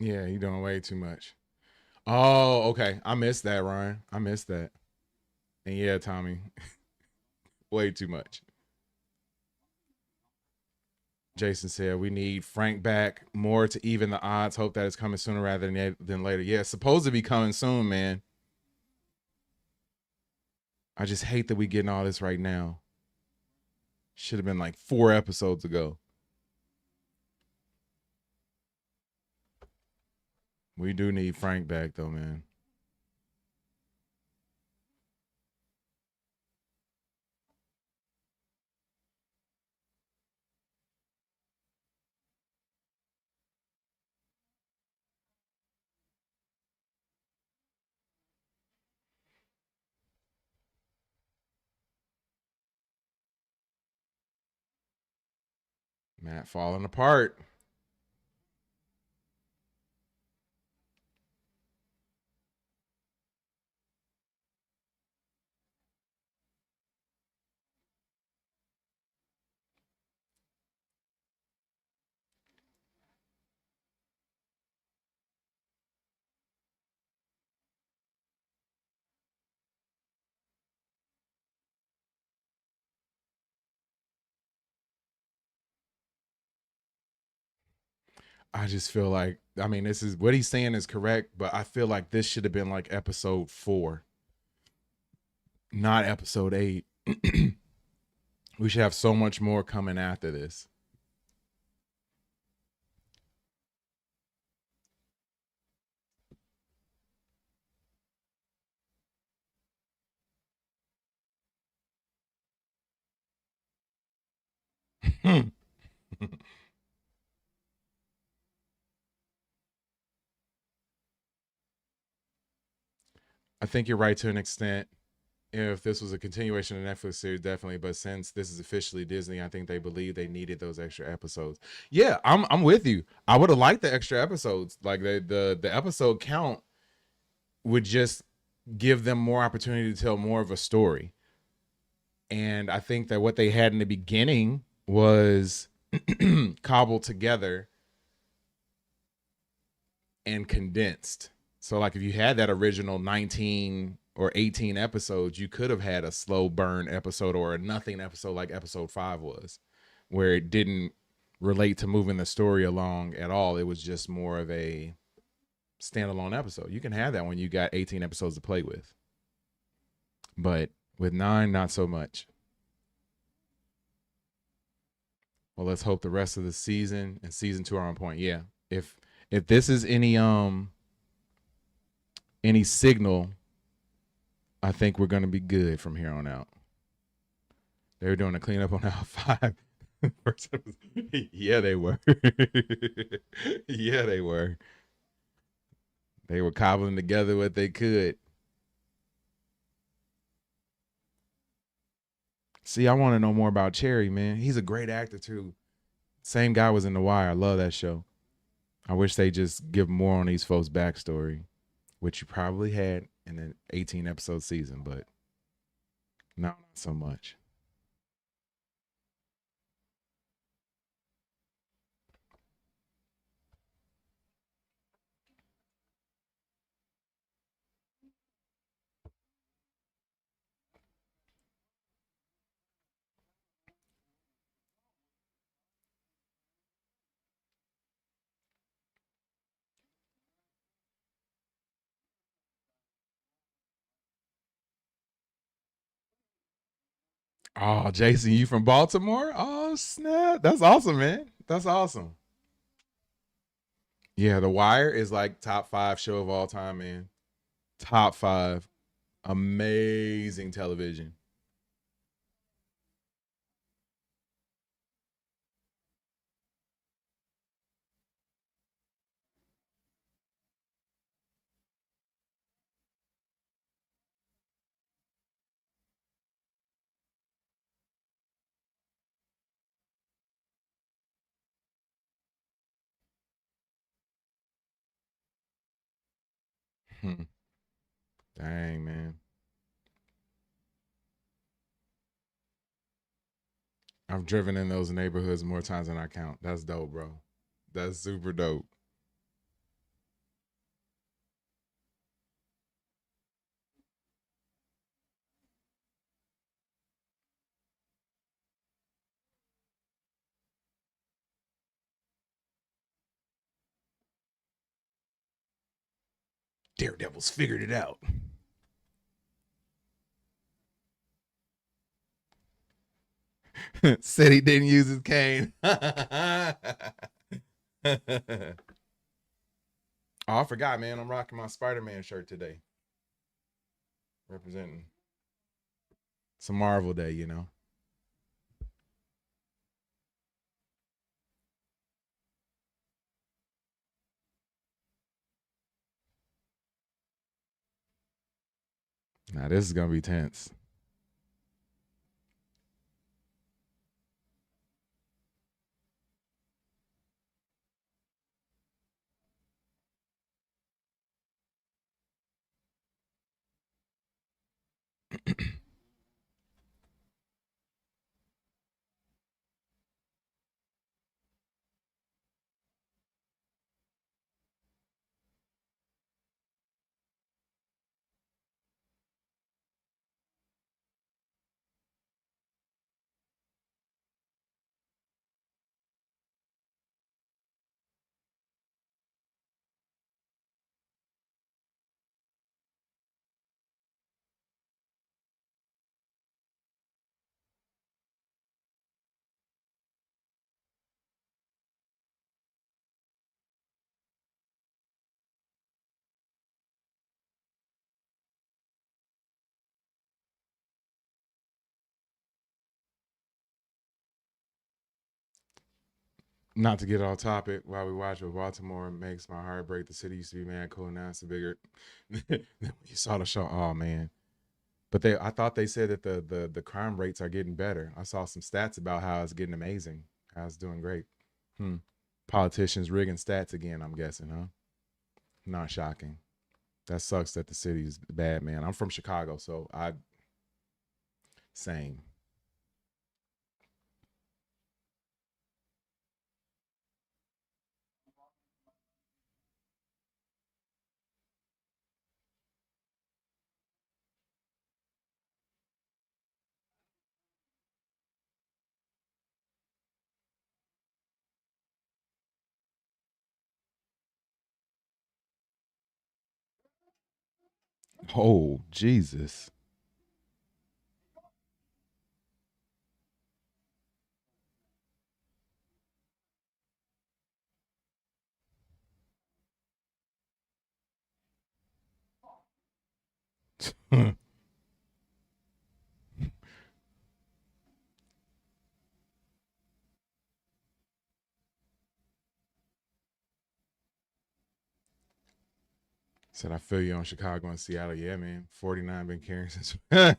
Yeah, he doing way too much. Oh, okay. I missed that, Ryan. I missed that. And yeah, Tommy, way too much. Jason said we need Frank back more to even the odds. Hope that it's coming sooner rather than later. Yeah, it's supposed to be coming soon, man. I just hate that we getting all this right now. Should have been like 4 episodes ago. We do need Frank back though, man. Matt falling apart. I just feel like, I mean, this is what he's saying is correct, but I feel like this should have been like episode 4. not episode 8. We should have so much more coming after this. I think you're right to an extent. If this was a continuation of the Netflix series, definitely. But since this is officially Disney, I think they believe they needed those extra episodes. Yeah, I'm with you. I would have liked the extra episodes. Like the episode count would just give them more opportunity to tell more of a story. And I think that what they had in the beginning was cobbled together and condensed. So like if you had that original 19 or 18 episodes, you could have had a slow burn episode or a nothing episode like episode 5 was, where it didn't relate to moving the story along at all. It was just more of a standalone episode. You can have that when you got 18 episodes to play with. But with 9, not so much. Well, let's hope the rest of the season and season 2 are on point. Yeah. If this is any signal, I think we're going to be good from here on out. They were doing a cleanup on aisle 5. Yeah, they were. Yeah, they were. They were cobbling together what they could. See, I want to know more about Cherry, man. He's a great actor, too. Same guy was in The Wire. I love that show. I wish they just give more on these folks' backstory, which you probably had in an 18-episode season, but not so much. Oh, Jason, you from Baltimore? Oh, snap. That's awesome, man. That's awesome. Yeah, The Wire is like top 5 show of all time, man. Top 5. Amazing television. Hmm. Dang, man. I've driven in those neighborhoods more times than I count. That's dope, bro. That's super dope. Daredevil's figured it out. Said he didn't use his cane. Oh, I forgot, man. I'm rocking my Spider-Man shirt today. Representing some Marvel Day, you know. Now this is gonna be tense. Not to get off topic while we watch, but Baltimore makes my heart break. The city used to be mad cool, now it's bigger. You saw the show. Oh man. But I thought they said that the crime rates are getting better. I saw some stats about how it's getting amazing. How it's doing great. Politicians rigging stats again, I'm guessing, huh? Not shocking. That sucks that the city's bad, man. I'm from Chicago, so same. Oh, Jesus. Said I feel you on Chicago and Seattle. Yeah, man. 49 been carrying since. You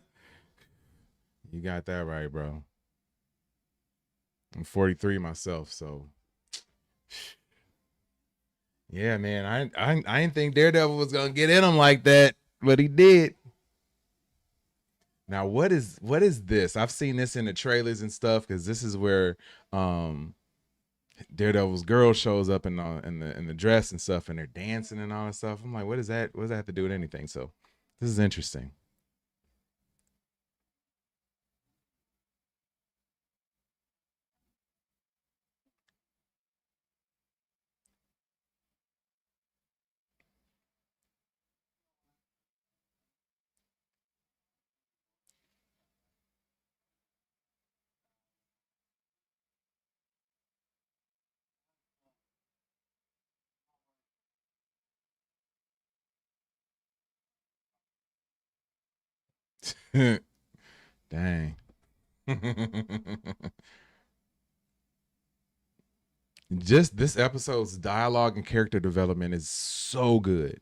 got that right, bro. I'm 43 myself, so yeah, man. I didn't think Daredevil was gonna get in him like that, but he did. Now, what is this? I've seen this in the trailers and stuff because this is where Daredevil's girl shows up in the dress and stuff, and they're dancing and all that stuff. I'm like, what is that? What does that have to do with anything? So, this is interesting. Dang. Just this episode's dialogue and character development is so good.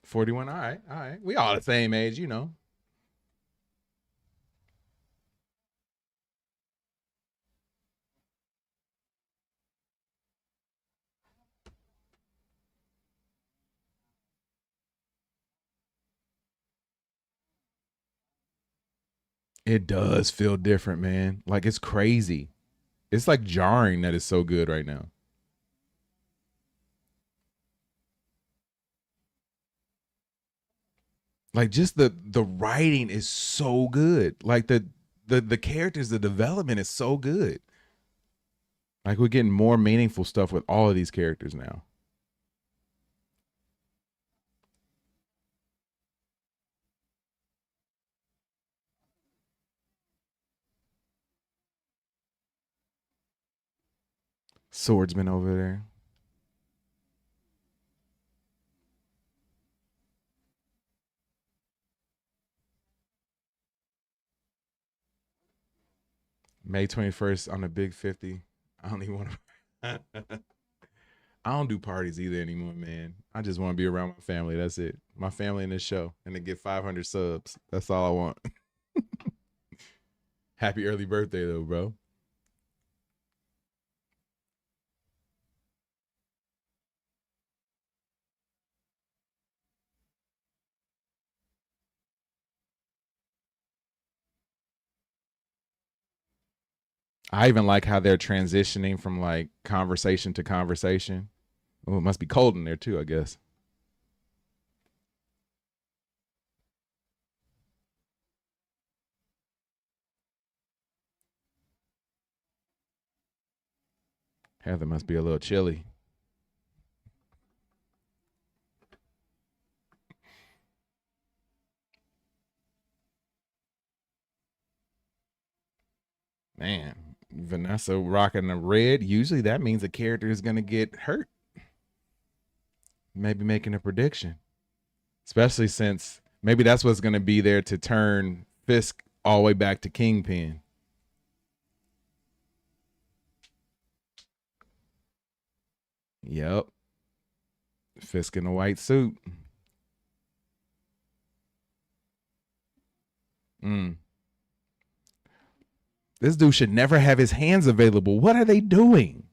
$41. All right, all right. We all the same age, you know. It does feel different, man. Like it's crazy. It's like jarring that it's so good right now. Like just the writing is so good. Like the characters, the development is so good. Like we're getting more meaningful stuff with all of these characters now. Swordsman over there. May 21st on the Big 50. I don't even want to. I don't do parties either anymore, man. I just want to be around my family. That's it. My family in this show. And to get 500 subs. That's all I want. Happy early birthday, though, bro. I even like how they're transitioning from like conversation to conversation. Oh, it must be cold in there too, I guess. Heather must be a little chilly. Man, Vanessa rocking the red. Usually that means a character is going to get hurt. Maybe making a prediction. Especially since maybe that's what's going to be there to turn Fisk all the way back to Kingpin. Yep. Fisk in a white suit. This dude should never have his hands available. What are they doing?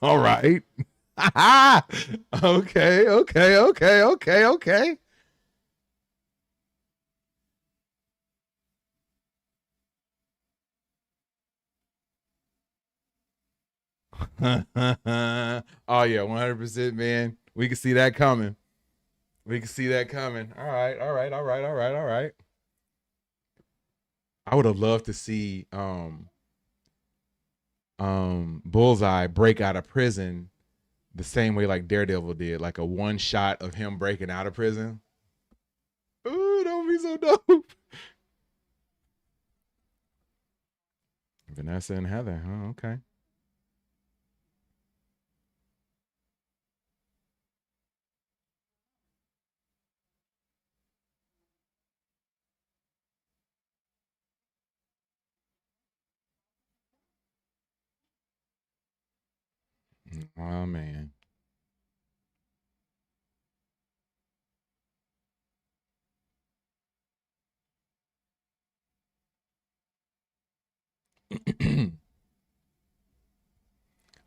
All right. Okay. Oh yeah, 100%, man. We can see that coming. All right. I would have loved to see Bullseye break out of prison the same way like Daredevil did, like a one shot of him breaking out of prison. Ooh, that would be so dope. Vanessa and Heather, huh? Okay. Oh man.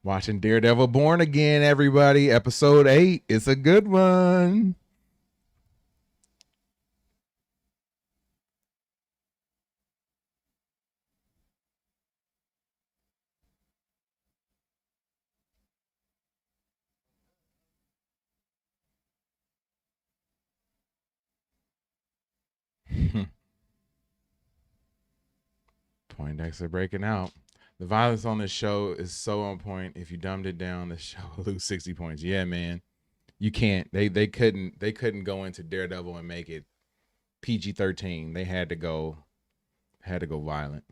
Watching Daredevil Born Again, everybody. Episode 8. It's a good one. Poindexter breaking out. The violence on this show is so on point. If you dumbed it down, the show will lose 60 points. Yeah, man. You can't. They couldn't go into Daredevil and make it PG-13. They had to go violent.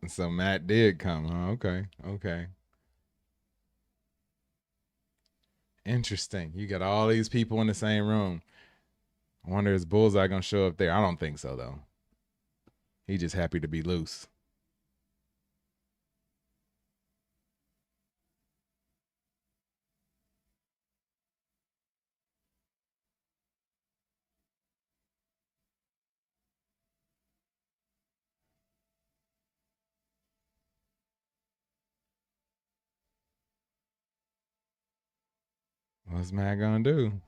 So Matt did come, huh? Okay. Interesting. You got all these people in the same room. I wonder is Bullseye gonna show up there? I don't think so though. He just happy to be loose. What's Matt gonna do?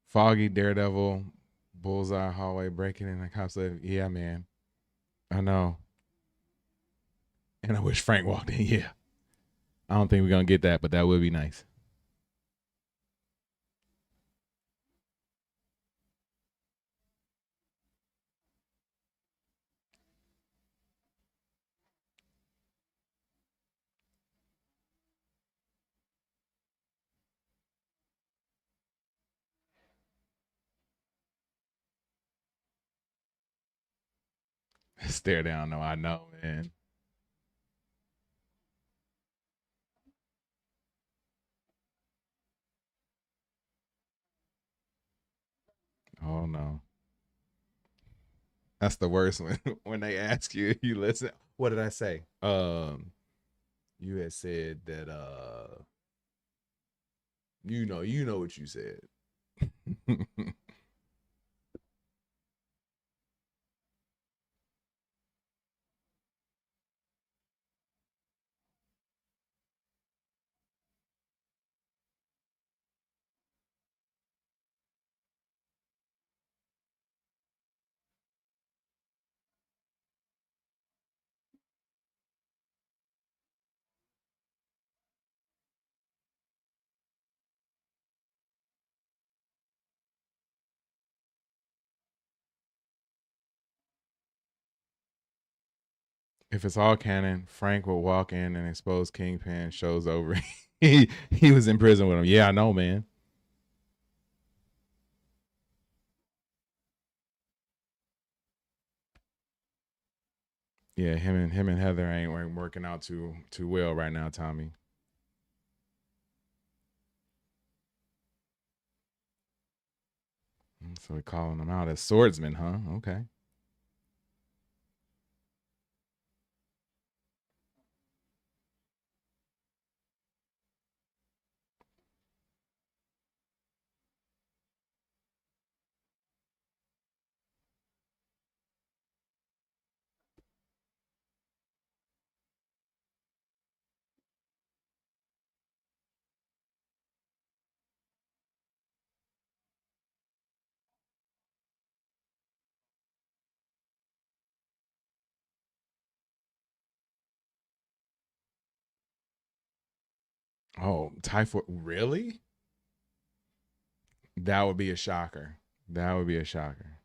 Foggy, Daredevil, Bullseye, hallway breaking in. The cops said, "Yeah, man, I know." And I wish Frank walked in. Yeah, I don't think we're gonna get that, but that would be nice. Stare down. No, I know, man. Oh no. That's the worst when when they ask you if you listen. What did I say? You had said that you know what you said. If it's all canon, Frank will walk in and expose Kingpin. Show's over. he was in prison with him. Yeah, I know, man. Yeah, him and Heather ain't working out too well right now, Tommy. So we're calling him out as swordsman, huh? Okay. Oh, typhoid. Really? That would be a shocker. That would be a shocker.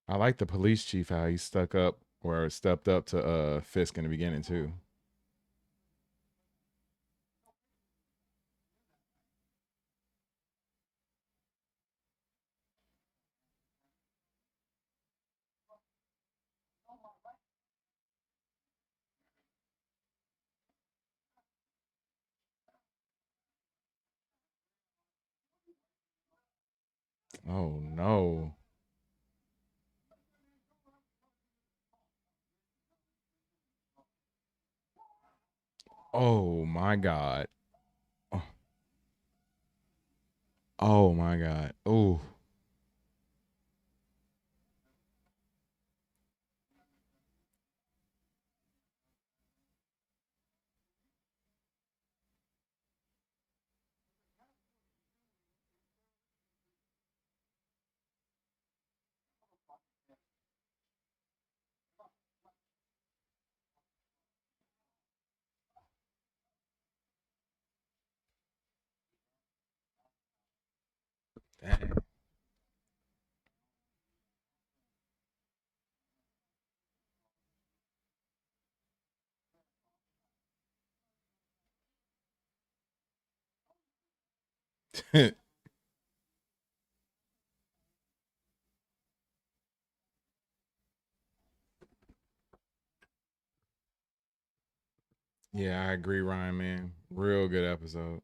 I like the police chief how he stuck up or stepped up to Fisk in the beginning too. Oh no. Oh my god. Oh, oh my god. Oh. Dang. Yeah, I agree, Ryan, man. Real good episode.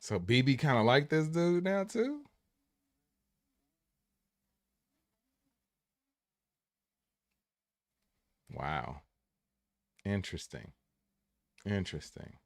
So BB kind of like this dude now too? Wow. Interesting. Interesting.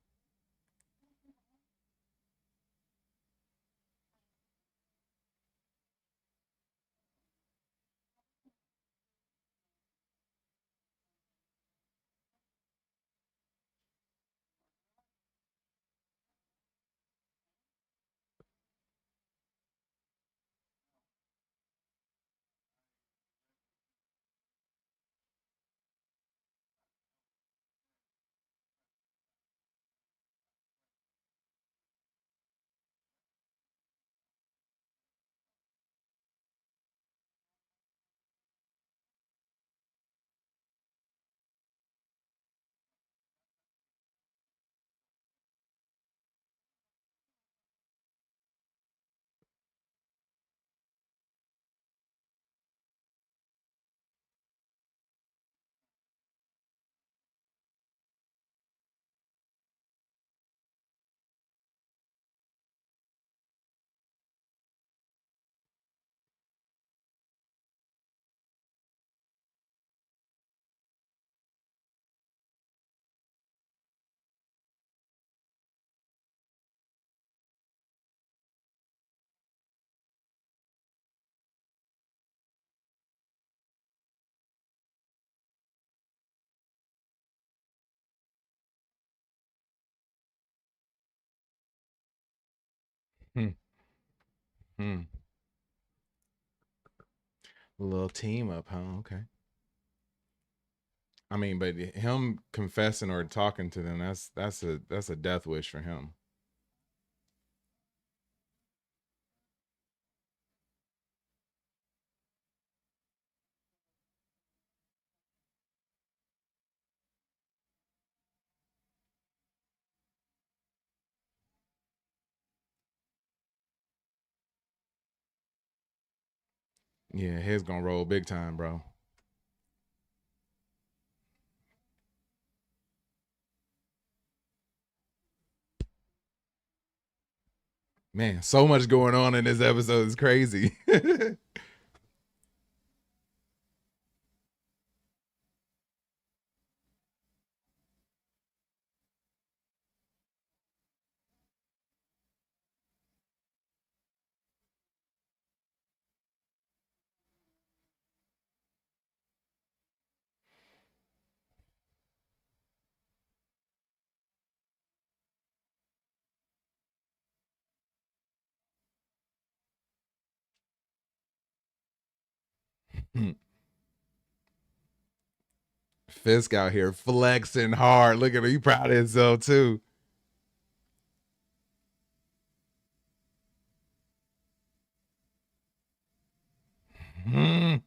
Hmm. Hmm. A little team up, huh? Okay. I mean, but him confessing or talking to them, that's a death wish for him. Yeah, head's gonna roll big time, bro. Man, so much going on in this episode is crazy. Fisk out here flexing hard. Look at him. He proud of himself too. Mm.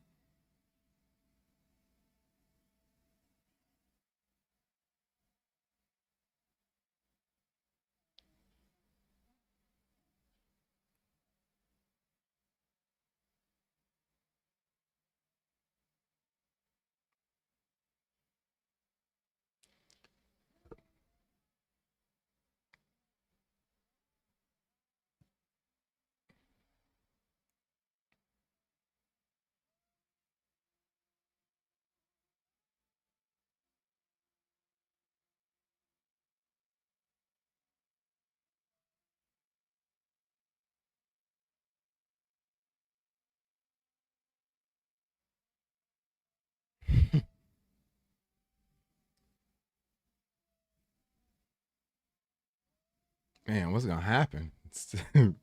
Man, what's gonna happen? It's too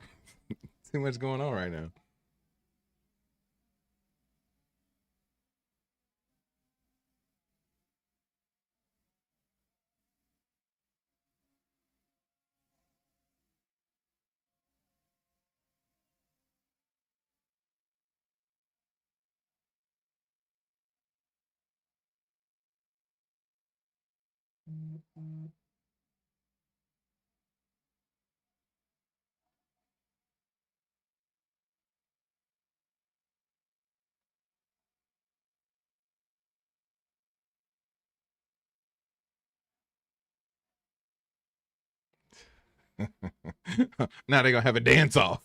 much going on right now. Now they're gonna have a dance off.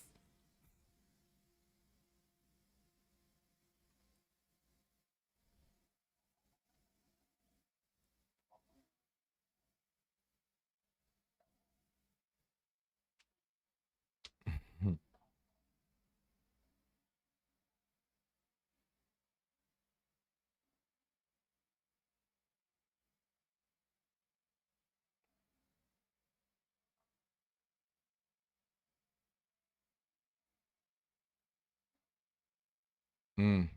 Mm.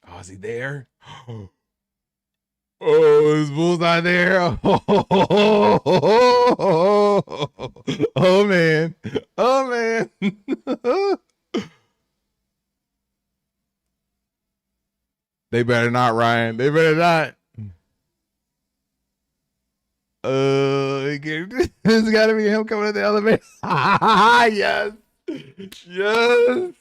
Oh, is he there? Oh, is Bullseye there? Oh man. Oh man. They better not, Ryan. They better not. It's gotta be him coming to the elevator. Yes. Yes.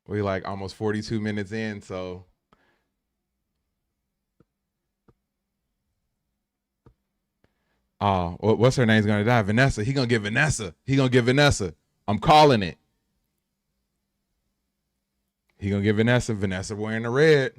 We like almost 42 minutes in, so oh, what's her name's gonna die? Vanessa. He gonna get Vanessa. He gonna get Vanessa. I'm calling it. He gonna get Vanessa. Vanessa wearing the red.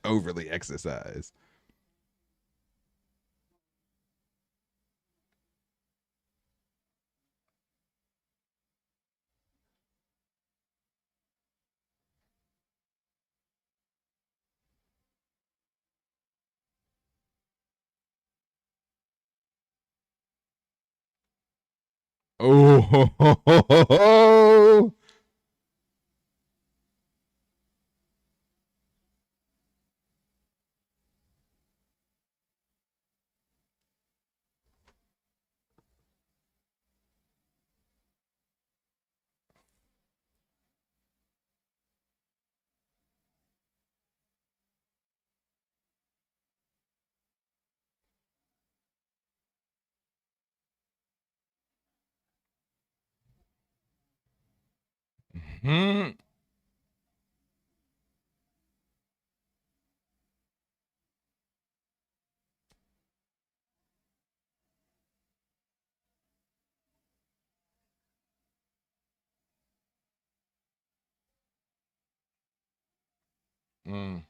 Overly exercised. Oh, hmm. Mm.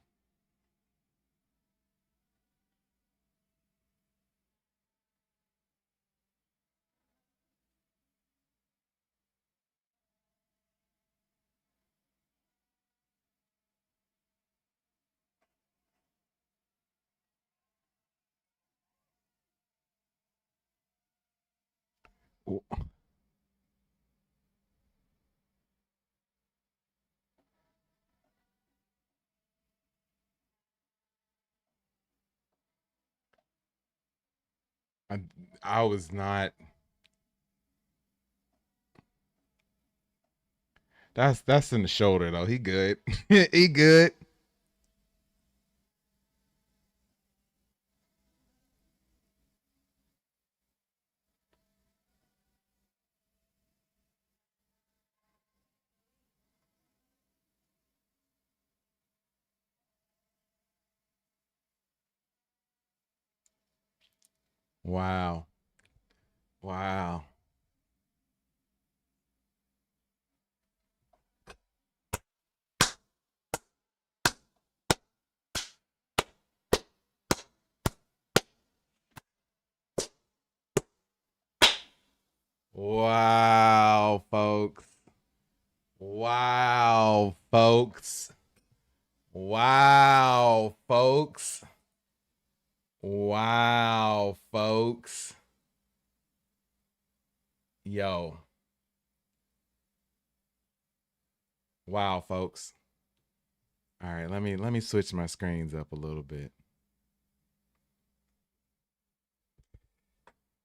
I, I was not. That's in the shoulder though. He good. He good. Wow. Wow. Wow, folks. Wow, folks. Wow, folks. Wow, folks. Yo. Wow, folks. All right, let me switch my screens up a little bit.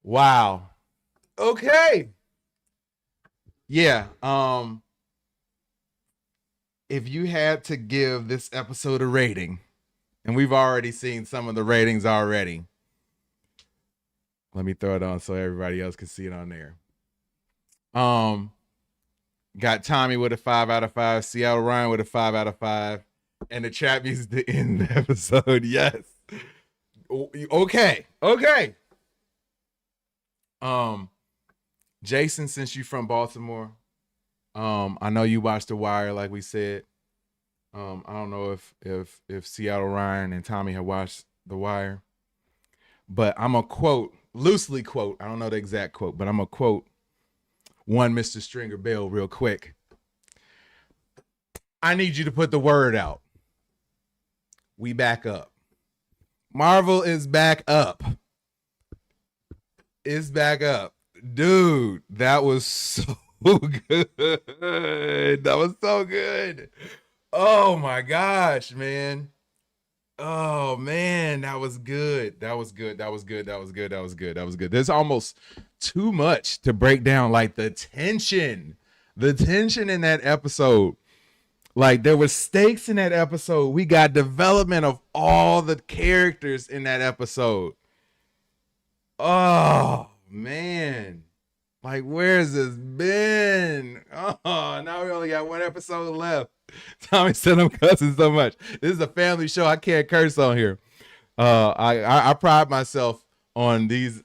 Wow. Okay. Yeah. If you had to give this episode a rating, and we've already seen some of the ratings already. Let me throw it on so everybody else can see it on there. Got Tommy with a 5 out of 5, Seattle Ryan with a 5 out of 5, and the trap music to end the episode. Yes. Okay. Jason, since you from Baltimore, I know you watched The Wire, like we said. I don't know if Seattle Ryan and Tommy have watched The Wire, but I'm a loosely quote. I don't know the exact quote, but I'm a quote one Mr. Stringer Bell real quick. I need you to put the word out. We back up. Marvel is back up. It's back up. Dude, that was so good. That was so good. Oh my gosh, man. Oh man, that was good. That was good. There's almost too much to break down, like the tension in that episode. Like there was stakes in that episode. We got development of all the characters in that episode. Oh man. Like where's this been? Oh, now we only got one episode left. Tommy said I'm cussing so much. This is a family show. I can't curse on here. I pride myself on these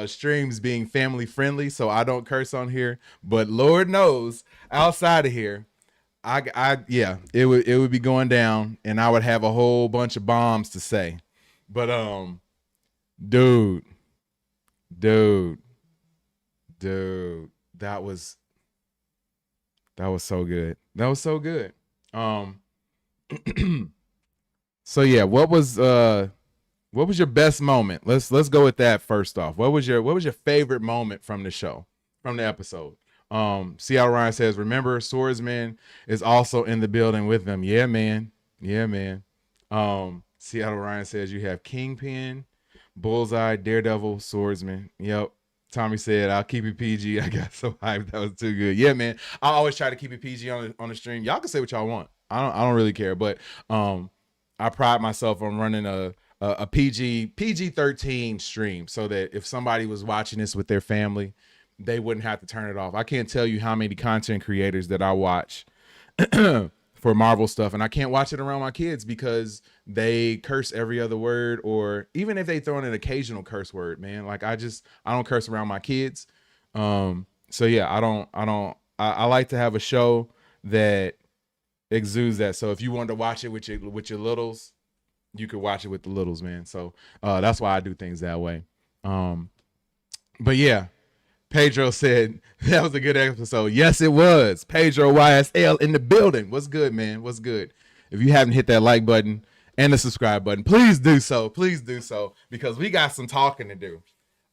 streams being family friendly, so I don't curse on here. But Lord knows, outside of here, Yeah, it would be going down, and I would have a whole bunch of bombs to say. But dude, that was so good. That was so good. So yeah, what was your best moment? Let's go with that first off. What was your favorite moment from the show, from the episode? Seattle Ryan says, remember, Swordsman is also in the building with them. Yeah, man. Seattle Ryan says you have Kingpin, Bullseye, Daredevil, Swordsman. Yep. Tommy said, I'll keep it PG. I got so hyped. That was too good. Yeah, man. I always try to keep it PG on the stream. Y'all can say what y'all want. I don't really care, but I pride myself on running a PG-13 stream so that if somebody was watching this with their family, they wouldn't have to turn it off. I can't tell you how many content creators that I watch for Marvel stuff, and I can't watch it around my kids because they curse every other word, or even if they throw in an occasional curse word, man. Like I don't curse around my kids. So yeah, I like to have a show that exudes that. So if you wanted to watch it with your littles, you could watch it with the littles, man. So that's why I do things that way. But yeah, Pedro said that was a good episode. Yes, it was. Pedro YSL in the building. What's good, man? What's good? If you haven't hit that like button and the subscribe button, please do so. Please do so, because we got some talking to do.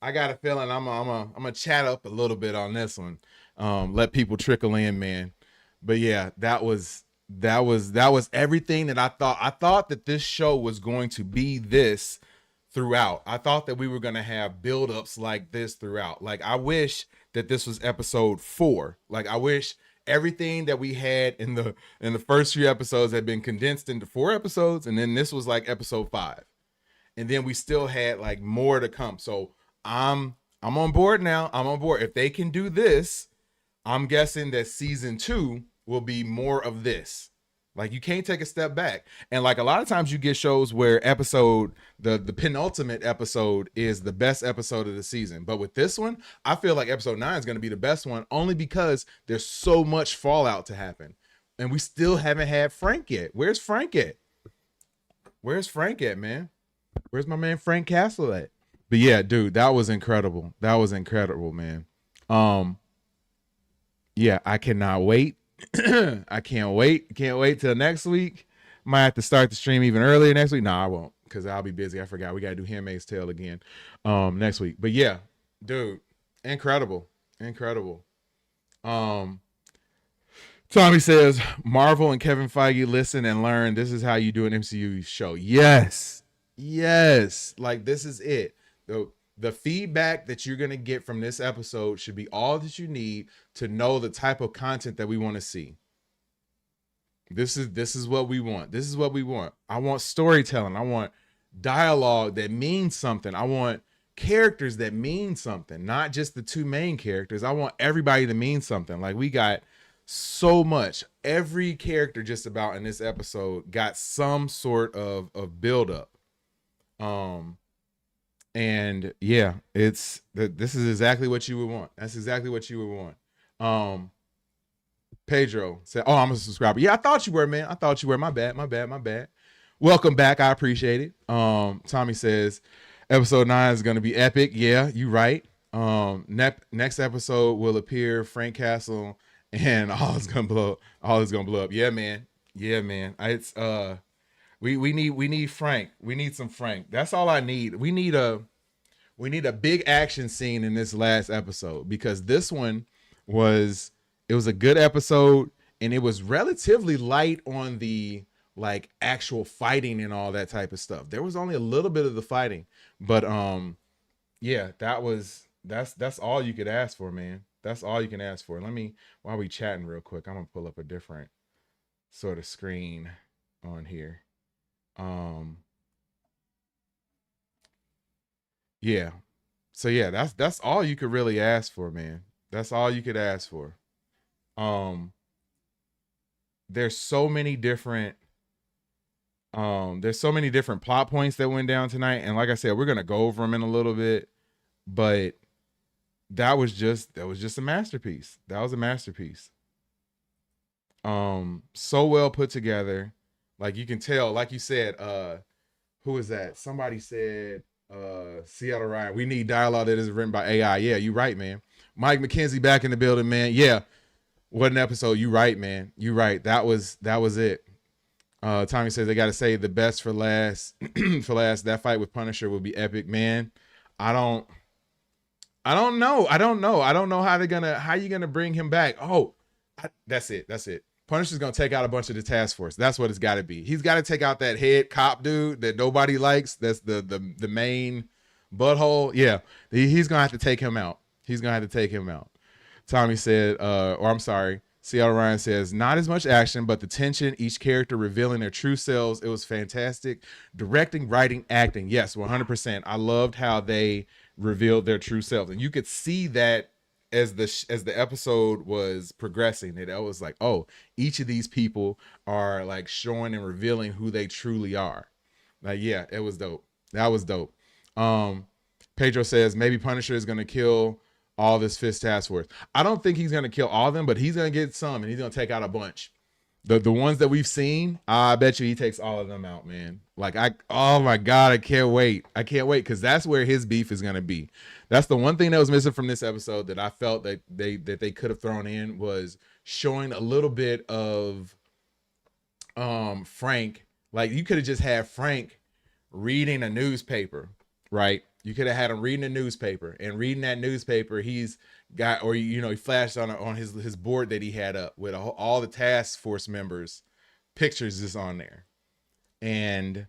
I got a feeling I'm gonna chat up a little bit on this one. Let people trickle in, man. But yeah, that was everything that I thought. I thought that this show was going to be this throughout. I thought that we were going to have buildups like this throughout. Like, I wish that this was episode 4. Like, I wish everything that we had in the first 3 episodes had been condensed into 4 episodes, and then this was like episode 5. And then we still had like more to come. So I'm on board now. I'm on board. If they can do this, I'm guessing that season 2 will be more of this. Like, you can't take a step back. And like, a lot of times you get shows where the penultimate episode is the best episode of the season. But with this one, I feel like episode 9 is going to be the best one, only because there's so much fallout to happen. And we still haven't had Frank yet. Where's Frank at? Where's Frank at, man? Where's my man Frank Castle at? But yeah, dude, that was incredible. That was incredible, man. Yeah, I cannot wait. I can't wait. Can't wait till next week. Might have to start the stream even earlier next week. No, I won't, because I'll be busy. I forgot. We got to do Handmaid's Tale again next week. But yeah, dude, incredible. Tommy says, Marvel and Kevin Feige, listen and learn. This is how you do an MCU show. Yes. Like, this is it. The feedback that you're going to get from this episode should be all that you need to know the type of content that we want to see. This is what we want. This is what we want. I want storytelling. I want dialogue that means something. I want characters that mean something, not just the 2 main characters. I want everybody to mean something. Like, we got so much. Every character just about in this episode got some sort of build up. And yeah, this is exactly what you would want. That's exactly what you would want. Pedro said, oh, I'm a subscriber. Yeah, I thought you were, man. I thought you were. My bad. Welcome back. I appreciate it. Tommy says, episode 9 is going to be epic. Yeah, you right. Next episode will appear Frank Castle, and all is gonna blow up. Yeah, man. It's we need Frank. We need some Frank. That's all I need. We need a big action scene in this last episode, because this one was a good episode, and it was relatively light on the like actual fighting and all that type of stuff. There was only a little bit of the fighting, but yeah, that's all you could ask for, man. That's all you can ask for. While we chatting real quick, I'm gonna pull up a different sort of screen on here. Yeah. So yeah, that's all you could really ask for, man. That's all you could ask for. There's so many different plot points that went down tonight, and like I said, we're gonna go over them in a little bit, but that was just a masterpiece. That was a masterpiece. So well put together. Like you can tell, like you said, who is that? Somebody said, Seattle Ryan, we need dialogue that is written by AI. Yeah, you right, man. Mike McKenzie back in the building, man. Yeah. What an episode. You right, man. You right. That was it. Tommy says they got to save the best for last. For last, that fight with Punisher will be epic, man. I don't know. I don't know how you gonna bring him back. That's it. Punisher's gonna take out a bunch of the task force. That's what it's got to be. He's got to take out that head cop dude that nobody likes. That's the main butthole. Yeah, he's gonna have to take him out. Tommy said, Seattle Ryan says, not as much action, but the tension, each character revealing their true selves. It was fantastic. Directing, writing, acting. Yes, 100%. I loved how they revealed their true selves. And you could see that as the episode was progressing, it was like, oh, each of these people are like showing and revealing who they truly are. Like, yeah, it was dope. That was dope. Pedro says maybe Punisher is going to kill all this Fisk task force. I don't think he's going to kill all of them, but he's going to get some, and he's going to take out a bunch. The ones that we've seen, I bet you he takes all of them out, man. Like, oh my God, I can't wait. Because that's where his beef is going to be. That's the one thing that was missing from this episode that I felt that they could have thrown in, was showing a little bit of Frank. Like, you could have just had Frank reading a newspaper, right? You could have had him reading a newspaper, and reading that newspaper, he's got, or, you know, he flashed on his board that he had up with all the task force members, pictures just on there, and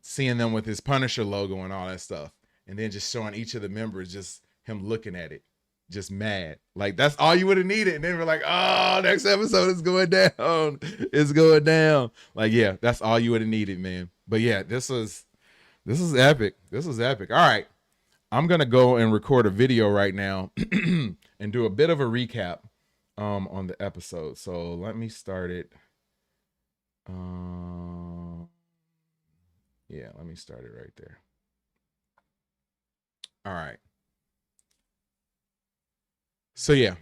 seeing them with his Punisher logo and all that stuff, and then just showing each of the members, just him looking at it, just mad. Like, that's all you would have needed. And then we're like, oh, next episode is going down. It's going down. Like, yeah, that's all you would have needed, man. But yeah, this is epic. This was epic. All right. I'm going to go and record a video right now and do a bit of a recap on the episode. So let me start it. Yeah, let me start it right there. All right. So yeah,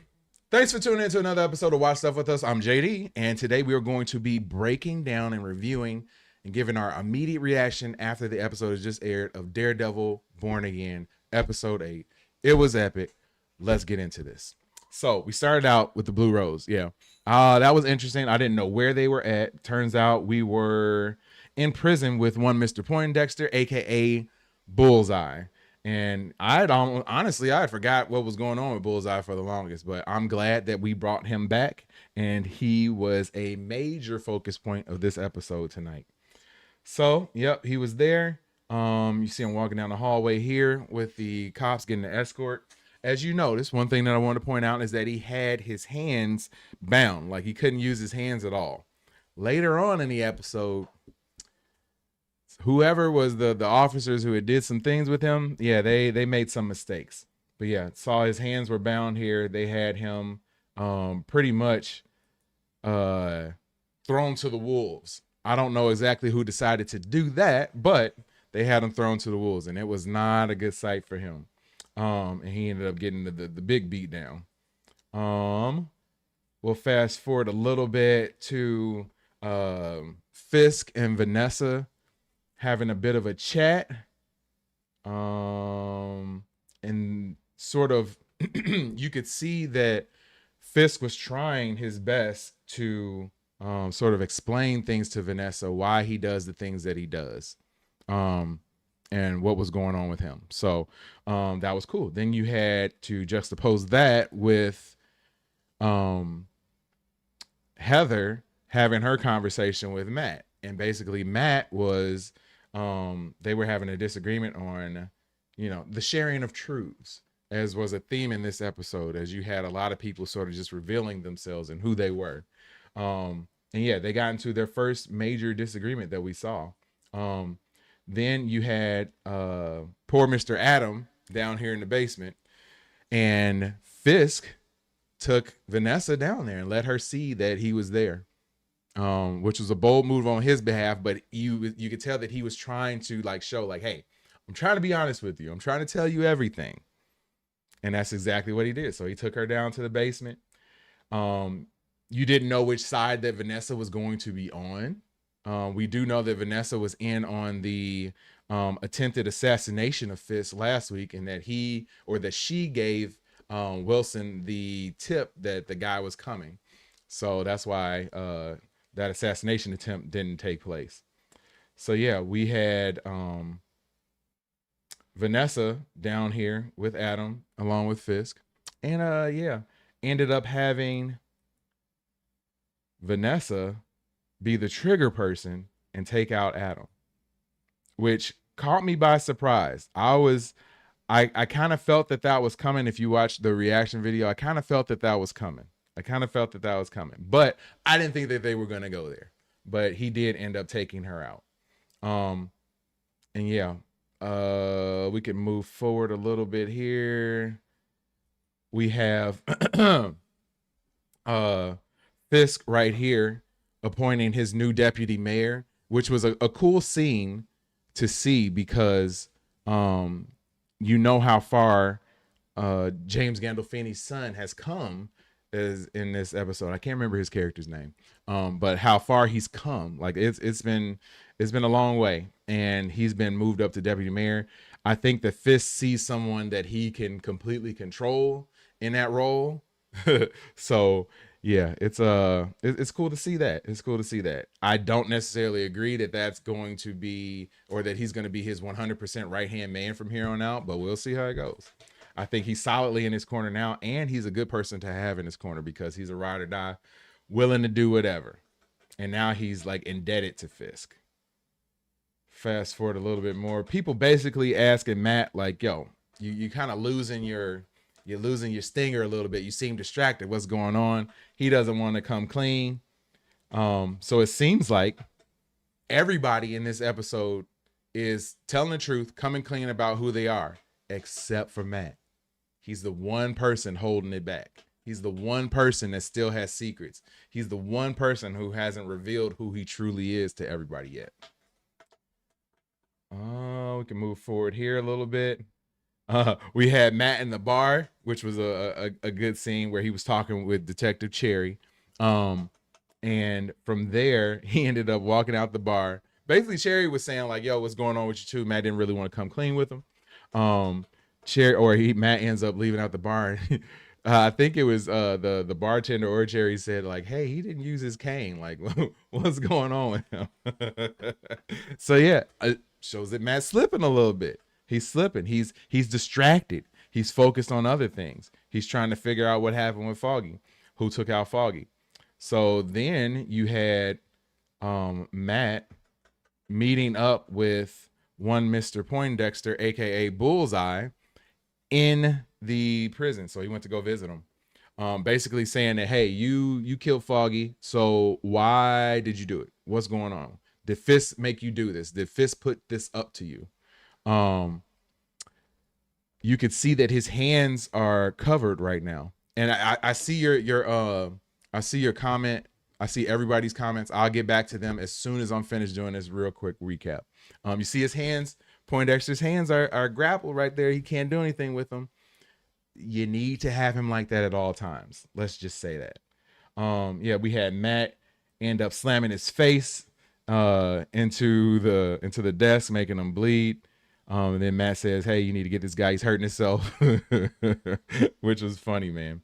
thanks for tuning in to another episode of Watch Stuff With Us. I'm JD, and today we are going to be breaking down and reviewing and giving our immediate reaction after the episode has just aired of Daredevil Born Again, episode 8. It was epic. Let's get into this. So we started out with the Blue Rose. Yeah. That was interesting. I didn't know where they were at. Turns out we were in prison with one Mr. Poindexter, aka Bullseye. And I had forgot what was going on with Bullseye for the longest, but I'm glad that we brought him back, and he was a major focus point of this episode tonight. So, yep, he was there. You see him walking down the hallway here with the cops getting the escort. As you notice, one thing that I want to point out is that he had his hands bound, like he couldn't use his hands at all. Later on in the episode, whoever was the officers who had did some things with him, yeah, they made some mistakes. But yeah, saw his hands were bound here. They had him pretty much thrown to the wolves. I don't know exactly who decided to do that, but they had him thrown to the wolves, and it was not a good sight for him. And he ended up getting the big beat down. We'll fast forward a little bit to Fisk and Vanessa having a bit of a chat, and sort of you could see that Fisk was trying his best to sort of explain things to Vanessa, why he does the things that he does, and what was going on with him. So that was cool. Then you had to juxtapose that with Heather having her conversation with Matt, and basically Matt was they were having a disagreement on, you know, the sharing of truths, as was a theme in this episode, as you had a lot of people sort of just revealing themselves and who they were. And yeah, they got into their first major disagreement that we saw. Then you had poor Mr. Adam down here in the basement, and Fisk took Vanessa down there and let her see that he was there. Which was a bold move on his behalf, but you could tell that he was trying to like show like, hey, I'm trying to be honest with you. I'm trying to tell you everything. And that's exactly what he did. So he took her down to the basement. You didn't know which side that Vanessa was going to be on. We do know that Vanessa was in on the attempted assassination of Fisk last week, and that she gave Wilson the tip that the guy was coming. So that's why that assassination attempt didn't take place. So yeah, we had Vanessa down here with Adam along with Fisk, and ended up having Vanessa be the trigger person and take out Adam, which caught me by surprise. I kind of felt that was coming. If you watched the reaction video, I kind of felt that was coming. But I didn't think that they were going to go there. But he did end up taking her out. And yeah, we can move forward a little bit here. We have Fisk right here appointing his new deputy mayor, which was a cool scene to see because you know how far James Gandolfini's son has come as in this episode. I can't remember his character's name, but how far he's come. Like it's been a long way, and he's been moved up to deputy mayor. I think that Fisk sees someone that he can completely control in that role. So yeah, it's cool to see that. It's cool to see that. I don't necessarily agree that that's going to be, or that he's going to be his 100% right-hand man from here on out, but we'll see how it goes. I think he's solidly in his corner now, and he's a good person to have in his corner because he's a ride or die, willing to do whatever. And now he's like indebted to Fisk. Fast forward a little bit more. People basically asking Matt, like, yo, you kind of losing your stinger a little bit. You seem distracted. What's going on? He doesn't want to come clean. So it seems like everybody in this episode is telling the truth, coming clean about who they are, except for Matt. He's the one person holding it back. He's the one person that still has secrets. He's the one person who hasn't revealed who he truly is to everybody yet. We can move forward here a little bit. We had Matt in the bar, which was a good scene where he was talking with Detective Cherry. And from there, he ended up walking out the bar. Basically, Cherry was saying like, yo, what's going on with you two? Matt didn't really want to come clean with him. Matt ends up leaving out the bar. I think it was the bartender or Cherry said like, hey, he didn't use his cane. Like, what's going on with him? So yeah, it shows that Matt's slipping a little bit. He's slipping. He's distracted. He's focused on other things. He's trying to figure out what happened with Foggy, who took out Foggy. So then you had Matt meeting up with one Mr. Poindexter, aka Bullseye, in the prison. So he went to go visit him. Basically saying that, hey, you killed Foggy, so why did you do it? What's going on? Did Fisk make you do this? Did Fisk put this up to you? You could see that his hands are covered right now. And I see your comment. I see everybody's comments. I'll get back to them as soon as I'm finished doing this real quick recap. You see his hands, Poindexter's hands are grappled right there. He can't do anything with them. You need to have him like that at all times. Let's just say that. Yeah, we had Matt end up slamming his face into the desk, making him bleed. And then Matt says, hey, you need to get this guy. He's hurting himself, which was funny, man.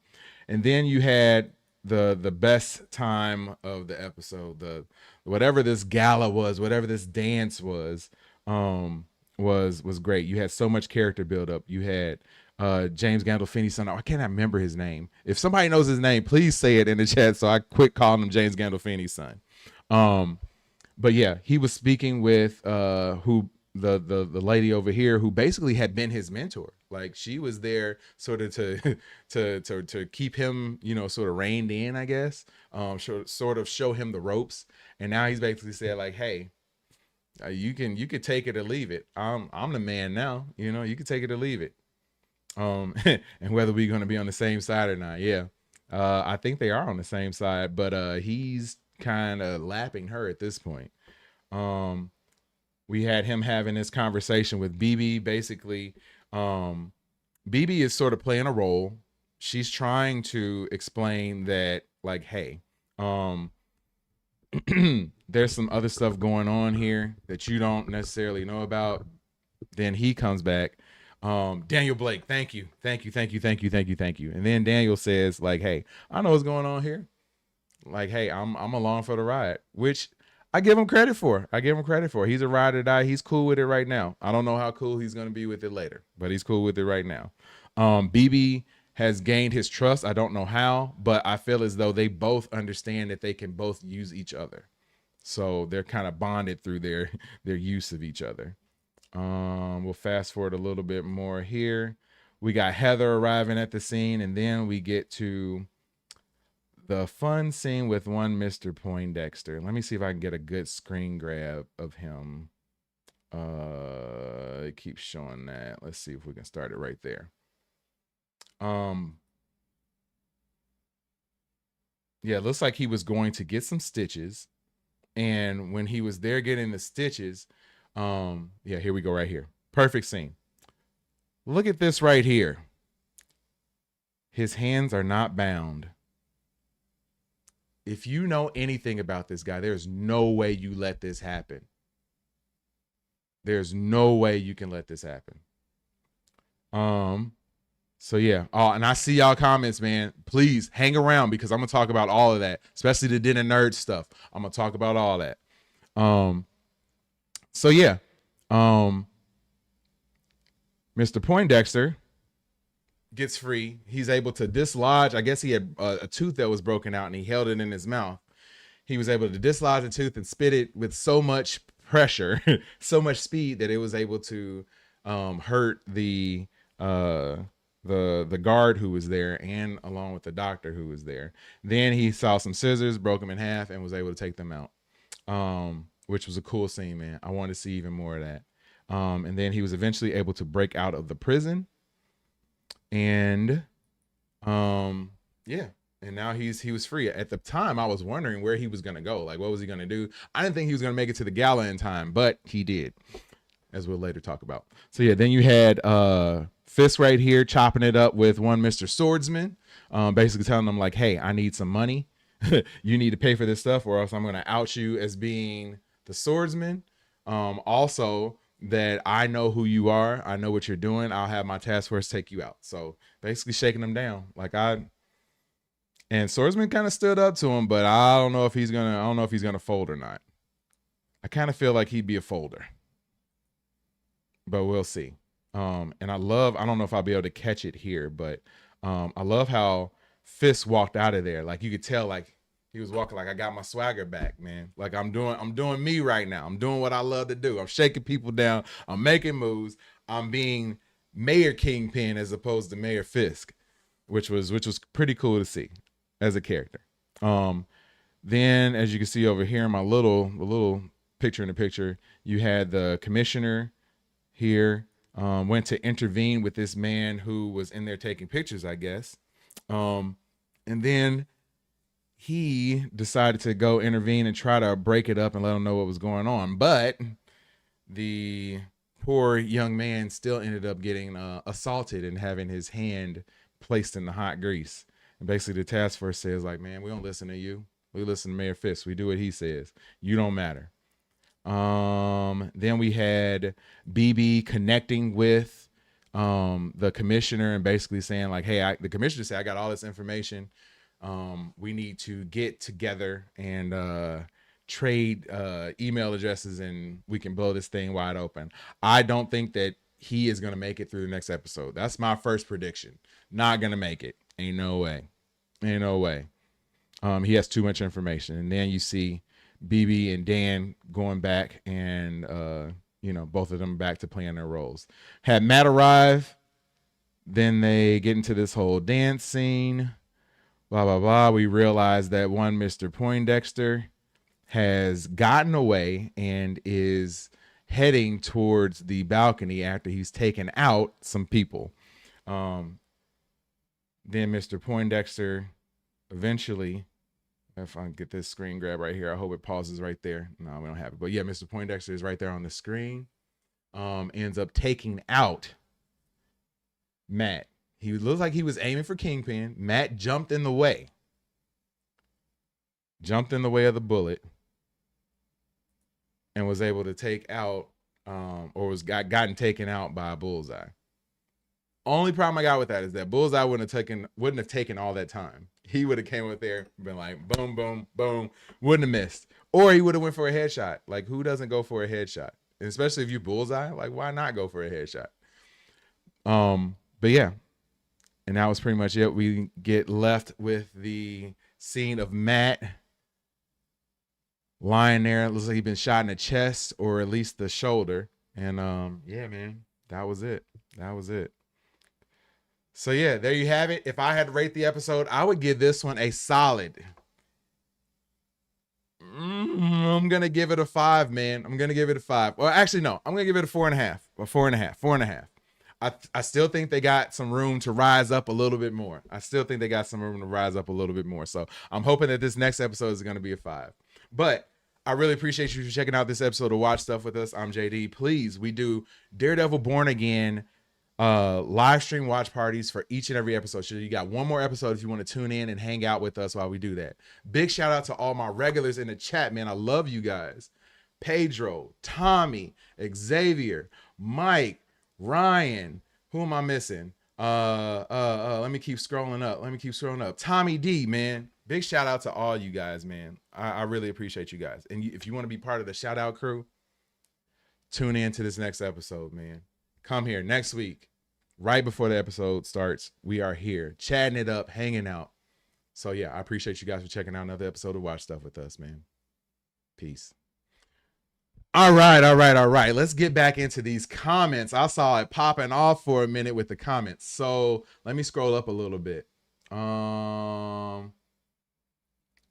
And then you had the best time of the episode, whatever this gala was, whatever this dance was great. You had so much character build up. You had James Gandolfini's son. I cannot remember his name. If somebody knows his name, please say it in the chat so I quit calling him James Gandolfini's son. But yeah, he was speaking with who the lady over here who basically had been his mentor. Like she was there sort of to keep him, sort of reined in, I guess, sort of show him the ropes. And now he's basically said like, hey, you could take it or leave it. I'm the man now, you can take it or leave it. And whether we're going to be on the same side or not. Yeah. I think they are on the same side, but he's kind of lapping her at this point. We had him having this conversation with BB. Basically, BB is sort of playing a role. she's trying to explain that, like, hey, there's some other stuff going on here that you don't necessarily know about. Then he comes back. Daniel Blake, thank you. And then Daniel says, like, hey, I know what's going on here. Like, hey, I'm along for the ride, which I give him credit for. He's a ride or die. He's cool with it right now. I don't know how cool he's going to be with it later, but he's cool with it right now. BB has gained his trust. I don't know how, but I feel as though they both understand that they can both use each other. So they're kind of bonded through their use of each other. We'll fast forward a little bit more here. We got Heather arriving at the scene, and then we get to the fun scene with one Mr. Poindexter. Let me see if I can get a good screen grab of him. It keeps showing that. Let's see if we can start it right there. Yeah, it looks like he was going to get some stitches. And when he was there getting the stitches, yeah, here we go right here. Perfect scene. Look at this right here. His hands are not bound. If you know anything about this guy, there's no way you let this happen. There's no way you can let this happen. So yeah. Oh, and I see y'all comments, man. Please hang around because I'm gonna talk about all of that, especially the Den of Nerds stuff. I'm gonna talk about all that. So yeah. Mr. Poindexter gets free. He's able to dislodge. I guess he had a tooth that was broken out and he held it in his mouth. He was able to dislodge the tooth and spit it with so much pressure, so much speed that it was able to hurt the guard who was there and along with the doctor who was there. Then he saw some scissors, broke them in half, and was able to take them out, which was a cool scene, man. I wanted to see even more of that. And then he was eventually able to break out of the prison. And yeah, and now he was free. At the time, I was wondering where he was going to go. Like, what was he going to do? I didn't think he was going to make it to the gala in time, but he did, as we'll later talk about. So yeah, then you had Fisk right here chopping it up with one Mr. Swordsman, basically telling them like, hey, I need some money. You need to pay for this stuff or else I'm going to out you as being the swordsman. Also, that I know who you are. I know what you're doing. I'll have my task force take you out. So basically shaking them down. And Swordsman kind of stood up to him, but I don't know if he's gonna fold or not. I kind of feel like he'd be a folder, but we'll see. And I don't know if I'll be able to catch it here, but I love how Fisk walked out of there. Like you could tell, like he was walking like, I got my swagger back, man. Like I'm doing me right now. I'm doing what I love to do. I'm shaking people down. I'm making moves. I'm being Mayor Kingpin as opposed to Mayor Fisk, which was pretty cool to see as a character. Then as you can see over here in my little picture in the picture, you had the commissioner here, went to intervene with this man who was in there taking pictures, I guess. And then he decided to go intervene and try to break it up and let them know what was going on. But the poor young man still ended up getting assaulted and having his hand placed in the hot grease. And basically the task force says like, man, we don't listen to you. We listen to Mayor Fisk. We do what he says. You don't matter. Then we had BB connecting with the commissioner and basically saying like, hey, the commissioner said, I got all this information. We need to get together and trade email addresses and we can blow this thing wide open. I don't think that he is going to make it through the next episode. That's my first prediction. Not going to make it. Ain't no way. He has too much information. And then you see BB and Dan going back and, both of them back to playing their roles. Had Matt arrive. Then they get into this whole dance scene. Blah, blah, blah. We realize that one Mr. Poindexter has gotten away and is heading towards the balcony after he's taken out some people. Then Mr. Poindexter eventually, if I can get this screen grab right here, I hope it pauses right there. No, we don't have it. But yeah, Mr. Poindexter is right there on the screen. Ends up taking out Matt. He looked like he was aiming for Kingpin. Matt jumped in the way. Jumped in the way of the bullet. And was able to take out, gotten taken out by Bullseye. Only problem I got with that is that Bullseye wouldn't have taken all that time. He would have came up there and been like, boom, boom, boom, wouldn't have missed. Or he would have went for a headshot. Like, who doesn't go for a headshot? And especially if you Bullseye, like, why not go for a headshot? But yeah. And that was pretty much it. We get left with the scene of Matt lying there. It looks like he'd been shot in the chest or at least the shoulder. And yeah, man, that was it. That was it. So yeah, there you have it. If I had to rate the episode, I would give this one a solid. I'm gonna give it a 5, man. I'm gonna give it a 5. Well, actually, no. I'm gonna give it a 4.5. A 4.5. 4.5. I still think they got some room to rise up a little bit more. So I'm hoping that this next episode is gonna be a 5. But I really appreciate you for checking out this episode of Watch Stuff with us. I'm JD. Please, we do Daredevil Born Again live stream watch parties for each and every episode. So you got one more episode if you want to tune in and hang out with us while we do that. Big shout out to all my regulars in the chat, man. I love you guys. Pedro, Tommy, Xavier, Mike, Ryan. Who am I missing? Let me keep scrolling up. Tommy D, man. Big shout out to all you guys, man. I really appreciate you guys. And if you want to be part of the shout out crew, tune in to this next episode, man. Come here next week, right before the episode starts. We are here, chatting it up, hanging out. So yeah, I appreciate you guys for checking out another episode of Watch Stuff with us, man. Peace. All right. Let's get back into these comments. I saw it popping off for a minute with the comments. So let me scroll up a little bit.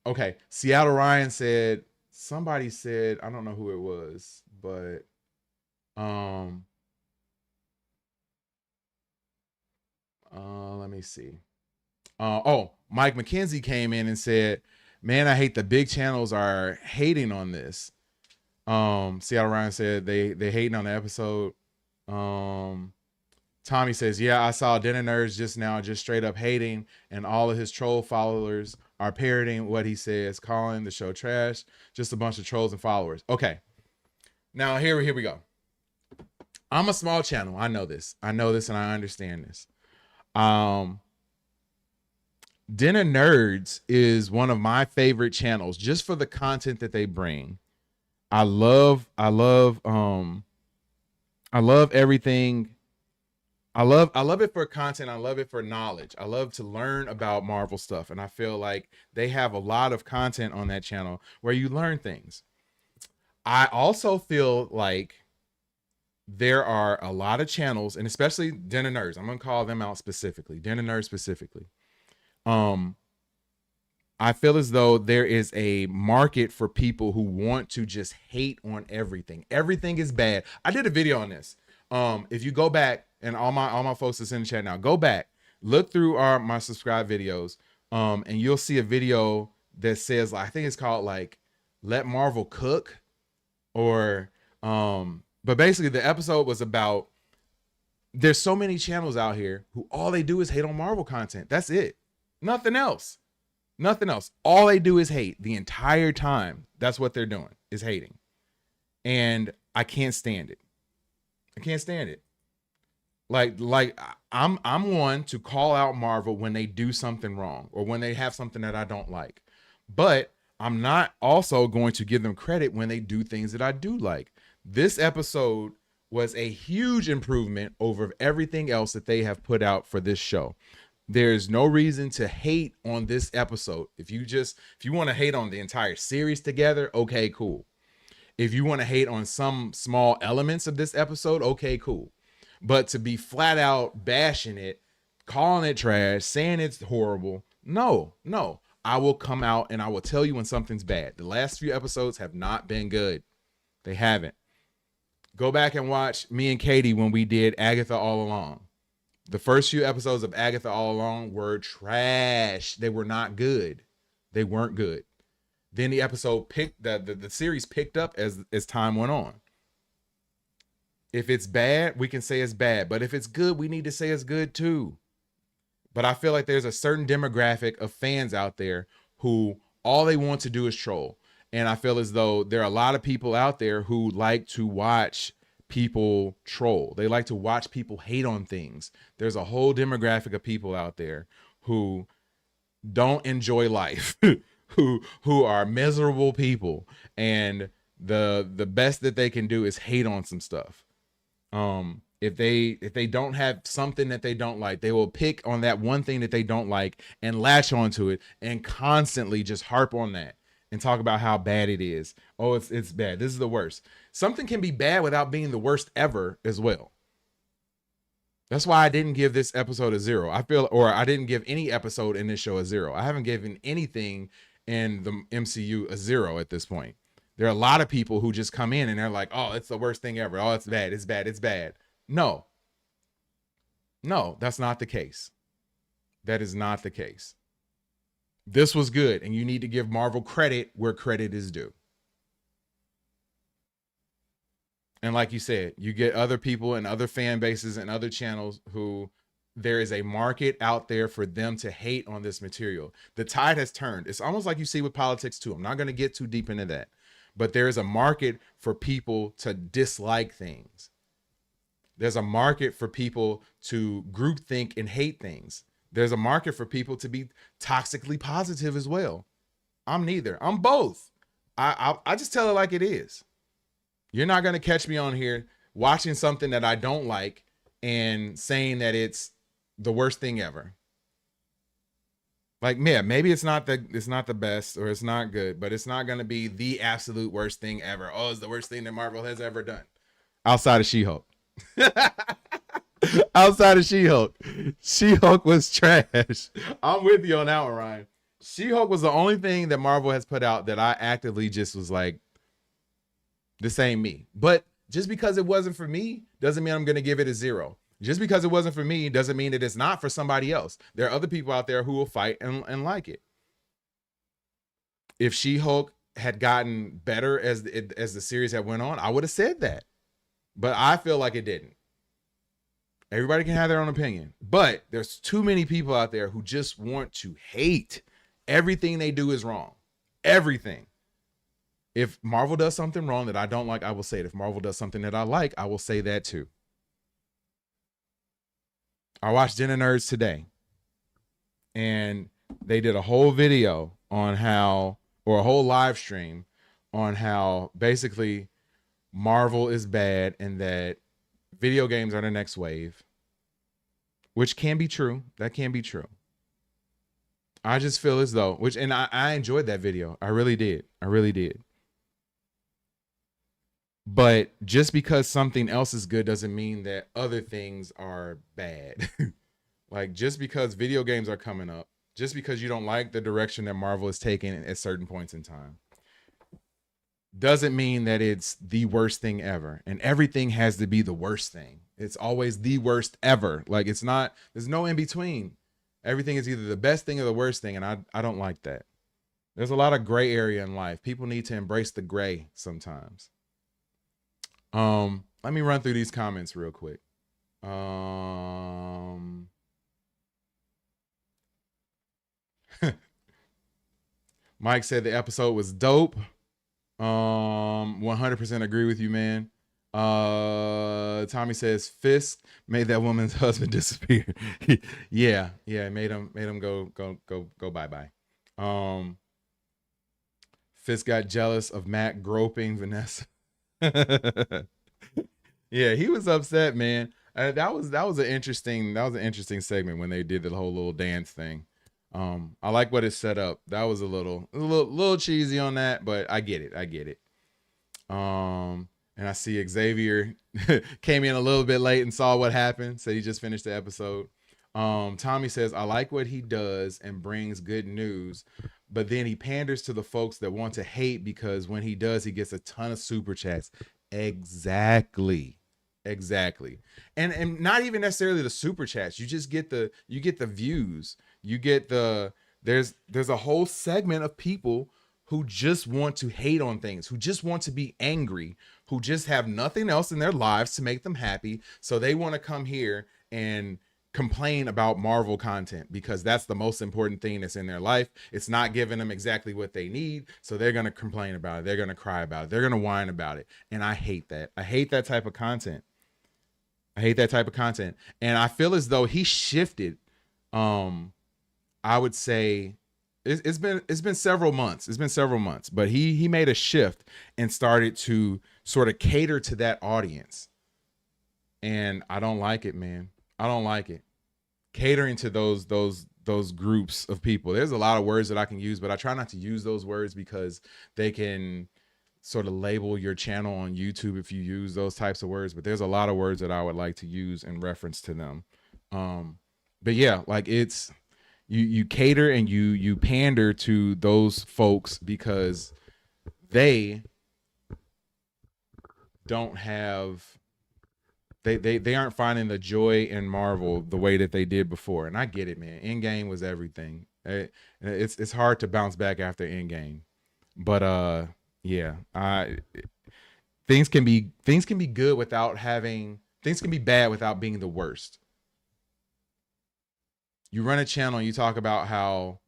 Okay. Seattle Ryan said, somebody said, I don't know who it was, but let me see. Mike McKenzie came in and said, man, I hate the big channels are hating on this. Seattle Ryan said they hating on the episode. Tommy says, yeah, I saw Dinner Nerds just now, just straight up hating, and all of his troll followers are parroting what he says, calling the show trash. Just a bunch of trolls and followers. Okay. Now here we go. I'm a small channel. I know this and I understand this. Dinner Nerds is one of my favorite channels just for the content that they bring. I love everything. I love it for content. I love it for knowledge. I love to learn about Marvel stuff. And I feel like they have a lot of content on that channel where you learn things. I also feel like there are a lot of channels, and especially Dinner Nerds. I'm going to call them out specifically. Dinner Nerds specifically. I feel as though there is a market for people who want to just hate on everything. Everything is bad. I did a video on this. If you go back, and all my folks that's in the chat now, go back, look through my subscribe videos, and you'll see a video that says, I think it's called like Let Marvel Cook, or but basically the episode was about, there's so many channels out here who all they do is hate on Marvel content. That's it. Nothing else. All they do is hate the entire time. That's what they're doing, is hating. And I can't stand it. Like I'm one to call out Marvel when they do something wrong or when they have something that I don't like. But I'm not also going to give them credit when they do things that I do like. This episode was a huge improvement over everything else that they have put out for this show. There's no reason to hate on this episode. If you want to hate on the entire series together, okay, cool. If you want to hate on some small elements of this episode, okay, cool. But to be flat out bashing it, calling it trash, saying it's horrible, no. I will come out and I will tell you when something's bad. The last few episodes have not been good. They haven't. Go back and watch me and Katie when we did Agatha All Along. The first few episodes of Agatha All Along were trash. They were not good. They weren't good. Then the episode the series picked up as time went on. If it's bad, we can say it's bad. But if it's good, we need to say it's good too. But I feel like there's a certain demographic of fans out there who all they want to do is troll. And I feel as though there are a lot of people out there who like to watch people troll. They like to watch people hate on things. There's a whole demographic of people out there who don't enjoy life, who are miserable people, and the best that they can do is hate on some stuff. If they don't have something that they don't like, they will pick on that one thing that they don't like and latch onto it and constantly just harp on that and talk about how bad it is. Oh, it's bad. This is the worst. Something can be bad without being the worst ever as well. That's why I didn't give this episode a 0. I didn't give any episode in this show a 0. I haven't given anything in the MCU a 0 at this point. There are a lot of people who just come in and they're like, oh, it's the worst thing ever. Oh, it's bad. It's bad. It's bad. No, that's not the case. That is not the case. This was good, and you need to give Marvel credit where credit is due. And like you said, you get other people and other fan bases and other channels who there is a market out there for them to hate on this material. The tide has turned. It's almost like you see with politics too. I'm not going to get too deep into that, but there is a market for people to dislike things. There's a market for people to groupthink and hate things. There's a market for people to be toxically positive as well. I'm neither. I'm both. I just tell it like it is. You're not going to catch me on here watching something that I don't like and saying that it's the worst thing ever. Like, yeah, maybe it's not the best or it's not good, but it's not going to be the absolute worst thing ever. Oh, it's the worst thing that Marvel has ever done. Outside of She-Hulk. Outside of She-Hulk. She-Hulk was trash. I'm with you on that one, Ryan. She-Hulk was the only thing that Marvel has put out that I actively just was like, this ain't me. But just because it wasn't for me doesn't mean I'm going to give it a 0. Just because it wasn't for me doesn't mean that it's not for somebody else. There are other people out there who will fight and like it. If She-Hulk had gotten better as the series had went on, I would have said that. But I feel like it didn't. Everybody can have their own opinion. But there's too many people out there who just want to hate. Everything they do is wrong. Everything. If Marvel does something wrong that I don't like, I will say it. If Marvel does something that I like, I will say that too. I watched Dinner Nerds today. And they did a whole video on how, or a whole live stream on how basically Marvel is bad and that video games are the next wave, which can be true. That can be true. I just feel as though, and I enjoyed that video. I really did. I really did. But just because something else is good doesn't mean that other things are bad. Like, just because video games are coming up, just because you don't like the direction that Marvel is taking at certain points in time, doesn't mean that it's the worst thing ever. And everything has to be the worst thing. It's always the worst ever. Like, it's not, there's no in between. Everything is either the best thing or the worst thing. And I don't like that. There's a lot of gray area in life. People need to embrace the gray sometimes. Let me run through these comments real quick. Mike said the episode was dope. 100% agree with you, man. Tommy says Fisk made that woman's husband disappear. yeah, made him go bye. Fisk got jealous of Matt groping Vanessa. Yeah, he was upset, man. That was an interesting segment when they did the whole little dance thing. I like what it set up. That was a little cheesy on that, but I get it. And I see Xavier came in a little bit late and saw what happened. So he just finished the episode. Tommy says, I like what he does and brings good news, but then he panders to the folks that want to hate because when he does, he gets a ton of super chats. Exactly. And not even necessarily the super chats. You just get the views. You get there's a whole segment of people who just want to hate on things, who just want to be angry, who just have nothing else in their lives to make them happy. So they want to come here and complain about Marvel content because that's the most important thing that's in their life. It's not giving them exactly what they need. So they're going to complain about it. They're going to cry about it. They're going to whine about it. And I hate that. I hate that type of content. And I feel as though he shifted. I would say it's been several months. But he made a shift and started to sort of cater to that audience. And I don't like it, man. I don't like it. Catering to those groups of people. There's a lot of words that I can use, but I try not to use those words because they can sort of label your channel on YouTube if you use those types of words. But there's a lot of words that I would like to use in reference to them. But yeah, like it's you cater and you pander to those folks because they don't have they aren't finding the joy in Marvel the way that they did before. And I get it, man. Endgame was everything. It's hard to bounce back after Endgame. But yeah, things can be good without having, things can be bad without being the worst. You run a channel and you talk about how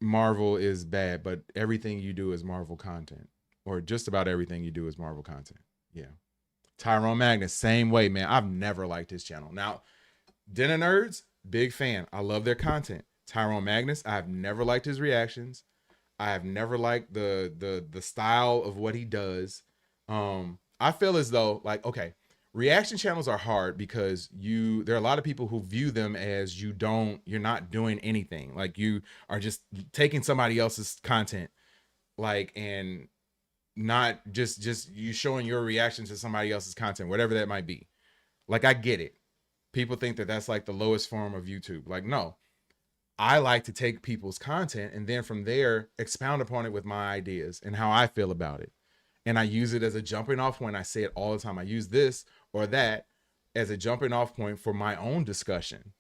Marvel is bad, but everything you do is Marvel content, or just about everything you do is Marvel content. Yeah. Tyrone Magnus, same way, man. I've never liked his channel. Now, Den of Nerds, big fan. I love their content. Tyrone Magnus, I've never liked his reactions. I have never liked the style of what he does. I feel as though, like, okay, reaction channels are hard because there are a lot of people who view them as you're not doing anything. Like you are just taking somebody else's content, like, and not just you showing your reaction to somebody else's content, whatever that might be. Like, I get it. People think that that's like the lowest form of YouTube. Like, no, I like to take people's content and then from there expound upon it with my ideas and how I feel about it. And I use it as a jumping off point. I say it all the time. I use this or that as a jumping off point for my own discussion.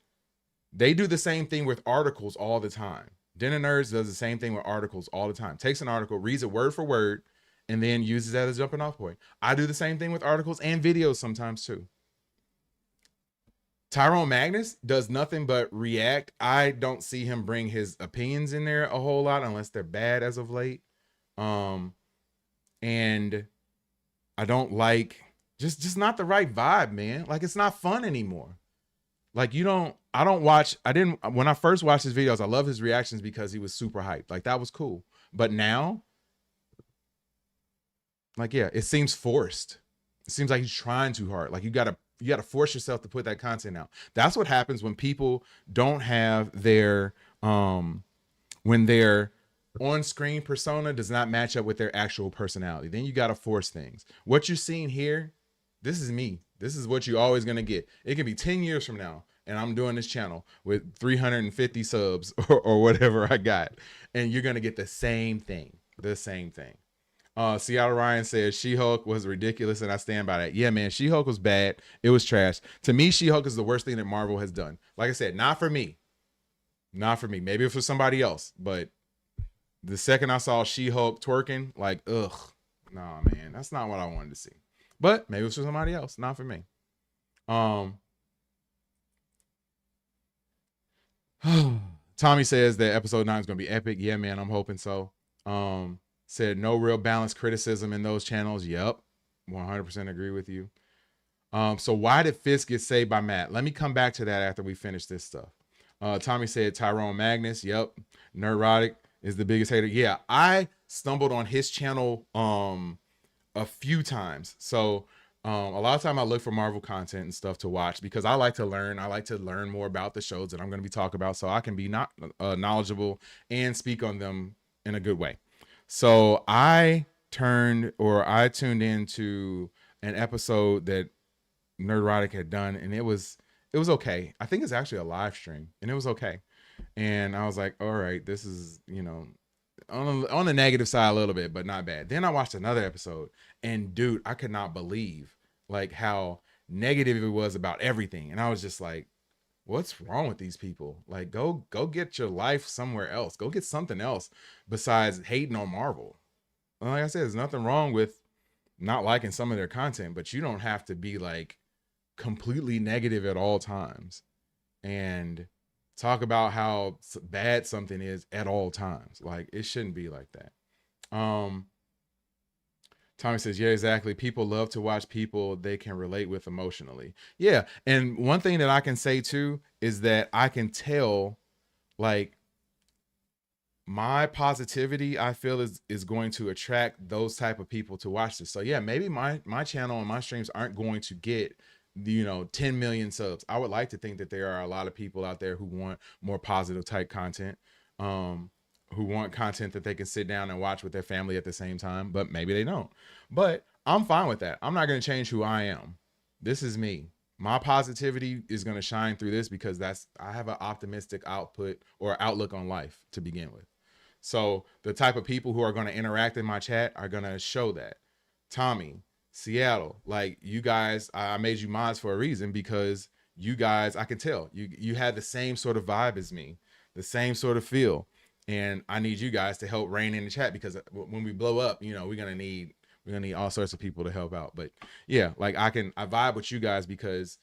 They do the same thing with articles all the time. Den of Nerds does the same thing with articles all the time. Takes an article, reads it word for word, and then uses that as a jumping off point. I do the same thing with articles and videos sometimes too. Tyrone Magnus does nothing but react. I don't see him bring his opinions in there a whole lot unless they're bad as of late. And I don't like, just not the right vibe, man. Like, it's not fun anymore. Like, when I first watched his videos, I love his reactions because he was super hyped. Like, that was cool. But now, like, yeah, it seems forced. It seems like he's trying too hard. Like, you gotta force yourself to put that content out. That's what happens when people don't have their, when their on-screen persona does not match up with their actual personality. Then you gotta force things. What you're seeing here, this is me. This is what you're always gonna get. It can be 10 years from now, and I'm doing this channel with 350 subs or whatever I got, and you're gonna get the same thing. Seattle Ryan says She-Hulk was ridiculous, and I stand by that. Yeah, man, She-Hulk was bad. It was trash. To me, She-Hulk is the worst thing that Marvel has done. Like I said, not for me. Maybe for somebody else, but the second I saw She-Hulk twerking, like, ugh, nah, man, that's not what I wanted to see. But maybe it's for somebody else, not for me. Tommy says that episode 9 is going to be epic. Yeah, man, I'm hoping so. Said no real balanced criticism in those channels. Yep, 100% agree with you. So why did Fisk get saved by Matt? Let me come back to that after we finish this stuff. Tommy said Tyrone Magnus. Yep, Neurotic is the biggest hater. Yeah, I stumbled on his channel a few times. So a lot of time I look for Marvel content and stuff to watch because I like to learn. I like to learn more about the shows that I'm going to be talking about so I can be knowledgeable and speak on them in a good way. So I tuned into an episode that Nerdrotic had done, and it was okay. I think it's actually a live stream, and it was okay. And I was like, all right, this is, on the negative side a little bit, but not bad. Then I watched another episode, and dude, I could not believe like how negative it was about everything. And I was just like, what's wrong with these people? Like, go get your life somewhere else. Go get something else besides hating on Marvel. Like I said, there's nothing wrong with not liking some of their content, but you don't have to be like completely negative at all times and talk about how bad something is at all times. Like, it shouldn't be like that. Tommy says, yeah, exactly. People love to watch people they can relate with emotionally. Yeah. And one thing that I can say too is that I can tell, like, my positivity, I feel is going to attract those type of people to watch this. So yeah, maybe my channel and my streams aren't going to get, 10 million subs. I would like to think that there are a lot of people out there who want more positive type content, who want content that they can sit down and watch with their family at the same time, but maybe they don't. But I'm fine with that. I'm not going to change who I am. This is me. My positivity is going to shine through this because I have an optimistic outlook on life to begin with. So the type of people who are going to interact in my chat are going to show that. Tommy, Seattle, like, you guys, I made you mods for a reason, because you guys, I can tell you had the same sort of vibe as me, the same sort of feel. And I need you guys to help rein in the chat, because when we blow up, we're going to need all sorts of people to help out. But yeah, like, I vibe with you guys because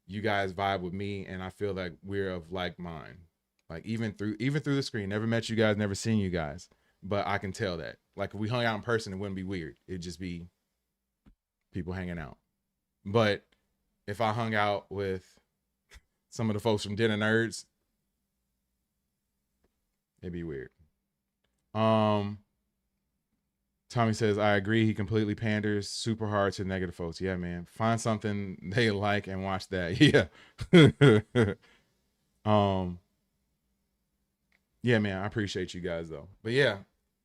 you guys vibe with me, and I feel like we're of like mind. Like, even through the screen, never met you guys, never seen you guys, but I can tell that. Like, if we hung out in person, it wouldn't be weird. It'd just be people hanging out. But if I hung out with some of the folks from Dinner Nerds, it'd be weird. Tommy says, I agree. He completely panders super hard to negative folks. Yeah, man. Find something they like and watch that. Yeah. Yeah, man. I appreciate you guys though. But yeah,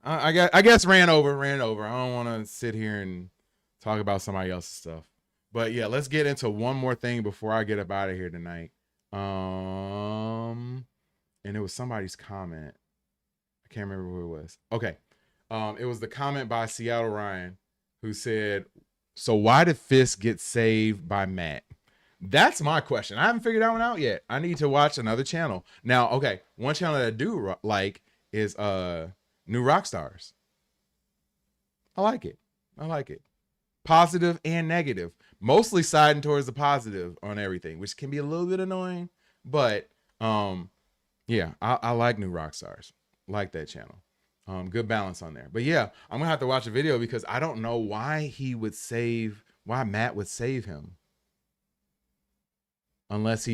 I guess ran over. I don't want to sit here and talk about somebody else's stuff. But yeah, let's get into one more thing before I get up out of here tonight. And it was somebody's comment. I can't remember who it was. Okay. It was the comment by Seattle Ryan, who said, so why did Fisk get saved by Matt? That's my question. I haven't figured that one out yet. I need to watch another channel. Now, okay, one channel that I do like is New Rockstars. I like it. Positive and negative. Mostly siding towards the positive on everything, which can be a little bit annoying. But yeah, I like New Rockstars. Like that channel. Good balance on there. But yeah, I'm gonna have to watch a video because I don't know why Matt would save him. Unless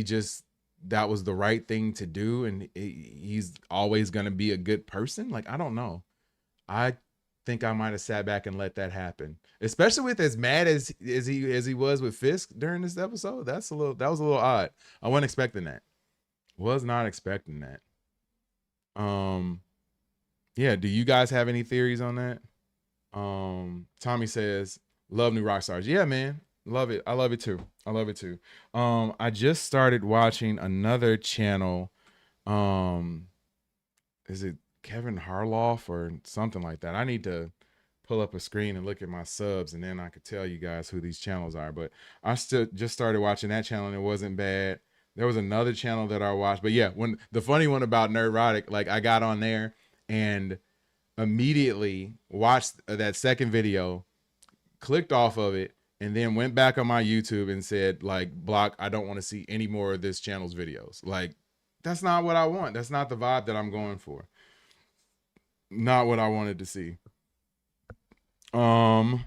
that was the right thing to do and he's always gonna be a good person. Like, I don't know. I think I might have sat back and let that happen. Especially with as mad as he was with Fisk during this episode. That was a little odd. I wasn't expecting that. Was not expecting that. Yeah, do you guys have any theories on that? Tommy says, love New Rockstars. Yeah, man. Love it. I love it too. I just started watching another channel. Is it Kevin Harloff or something like that? I need to pull up a screen and look at my subs, and then I could tell you guys who these channels are. But I still just started watching that channel, and it wasn't bad. There was another channel that I watched, but yeah, when the funny one about Nerdrotic, like, I got on there and immediately watched that second video, clicked off of it, and then went back on my YouTube and said, like, block, I don't want to see any more of this channel's videos. Like, that's not what I want. That's not the vibe that I'm going for. Not what I wanted to see. Yeah,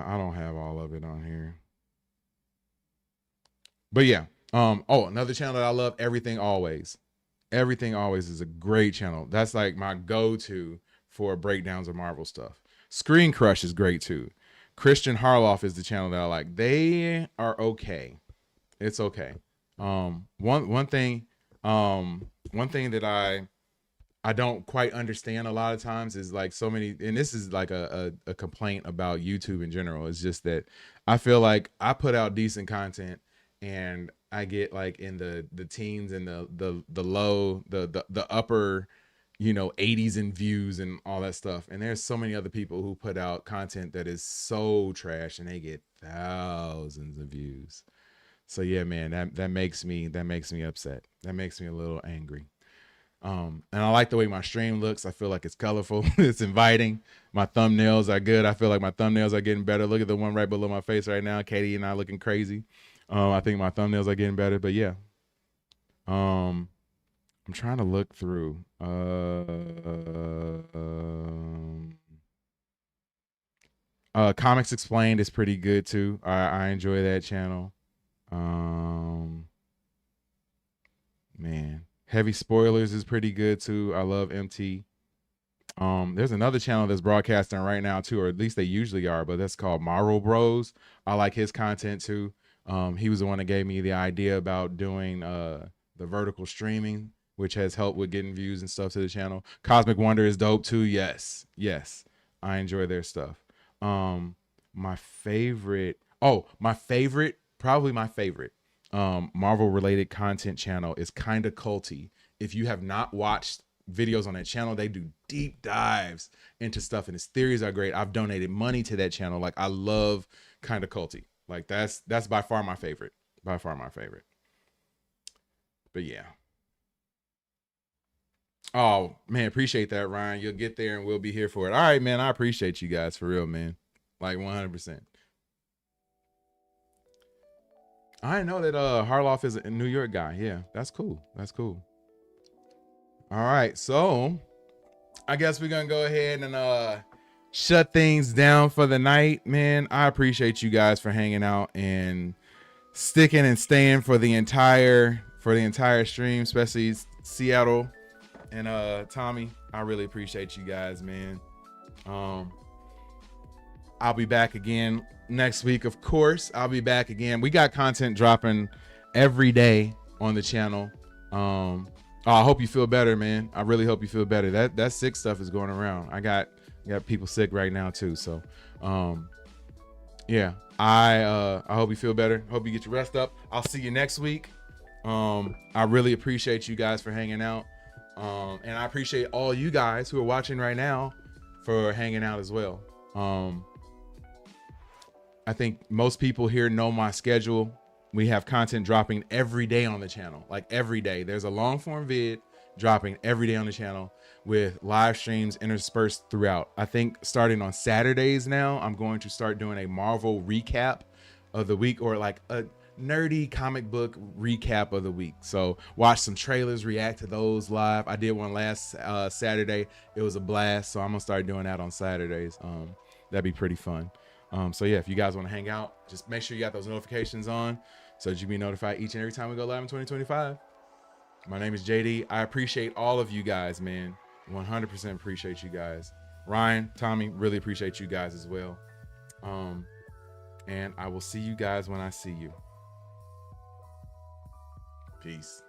I don't have all of it on here. But yeah. Another channel that I love, Everything Always. Everything Always is a great channel. That's like my go-to for breakdowns of Marvel stuff. Screen Crush is great too. Christian Harloff is the channel that I like. They are okay. It's okay. One thing that I don't quite understand a lot of times is, like, so many, and this is like a complaint about YouTube in general. It's just that I feel like I put out decent content and I get, like, in the teens and the low, the upper, 80s in views and all that stuff. And there's so many other people who put out content that is so trash and they get thousands of views. So yeah, man, that makes me upset. That makes me a little angry. And I like the way my stream looks. I feel like it's colorful. It's inviting. My thumbnails are good. I feel like my thumbnails are getting better. Look at the one right below my face right now. Katie and I looking crazy. I think my thumbnails are getting better, but yeah. I'm trying to look through. Comics Explained is pretty good too. I enjoy that channel. Man, Heavy Spoilers is pretty good too. I love MT. There's another channel that's broadcasting right now too, or at least they usually are, but that's called Marvel Bros. I like his content too. He was the one that gave me the idea about doing the vertical streaming, which has helped with getting views and stuff to the channel. Cosmic Wonder is dope too. Yes. I enjoy their stuff. My favorite, probably my favorite Marvel related content channel is Kinda Culty. If you have not watched videos on that channel, they do deep dives into stuff and his theories are great. I've donated money to that channel. Like, I love Kinda Culty. Like, that's by far my favorite. But yeah. Oh man, appreciate that, Ryan. You'll get there and we'll be here for it. All right, man. I appreciate you guys for real, man. Like 100%. I didn't know that Harloff is a New York guy. Yeah, that's cool. All right, so I guess we're gonna go ahead and shut things down for the night, man. I appreciate you guys for hanging out and sticking and staying for the entire stream, especially Seattle and Tommy. I really appreciate you guys, man. I'll be back again next week, of course. I'll be back again. We got content dropping every day on the channel. I hope you feel better, man. I really hope you feel better. That sick stuff is going around. I got people sick right now too. So yeah, I hope you feel better. Hope you get your rest up. I'll see you next week. I really appreciate you guys for hanging out. And I appreciate all you guys who are watching right now for hanging out as well. I think most people here know my schedule. We have content dropping every day on the channel, like every day. There's a long form vid dropping every day on the channel with live streams interspersed throughout. I think starting on Saturdays now, I'm going to start doing a Marvel recap of the week, or like a nerdy comic book recap of the week. So watch some trailers, react to those live. I did one last Saturday. It was a blast. So I'm gonna start doing that on Saturdays. That'd be pretty fun. So yeah, if you guys want to hang out, just make sure you got those notifications on so that you be notified each and every time we go live in 2025. My name is JD. I appreciate all of you guys, man. 100% appreciate you guys. Ryan, Tommy, really appreciate you guys as well. And I will see you guys when I see you. Peace.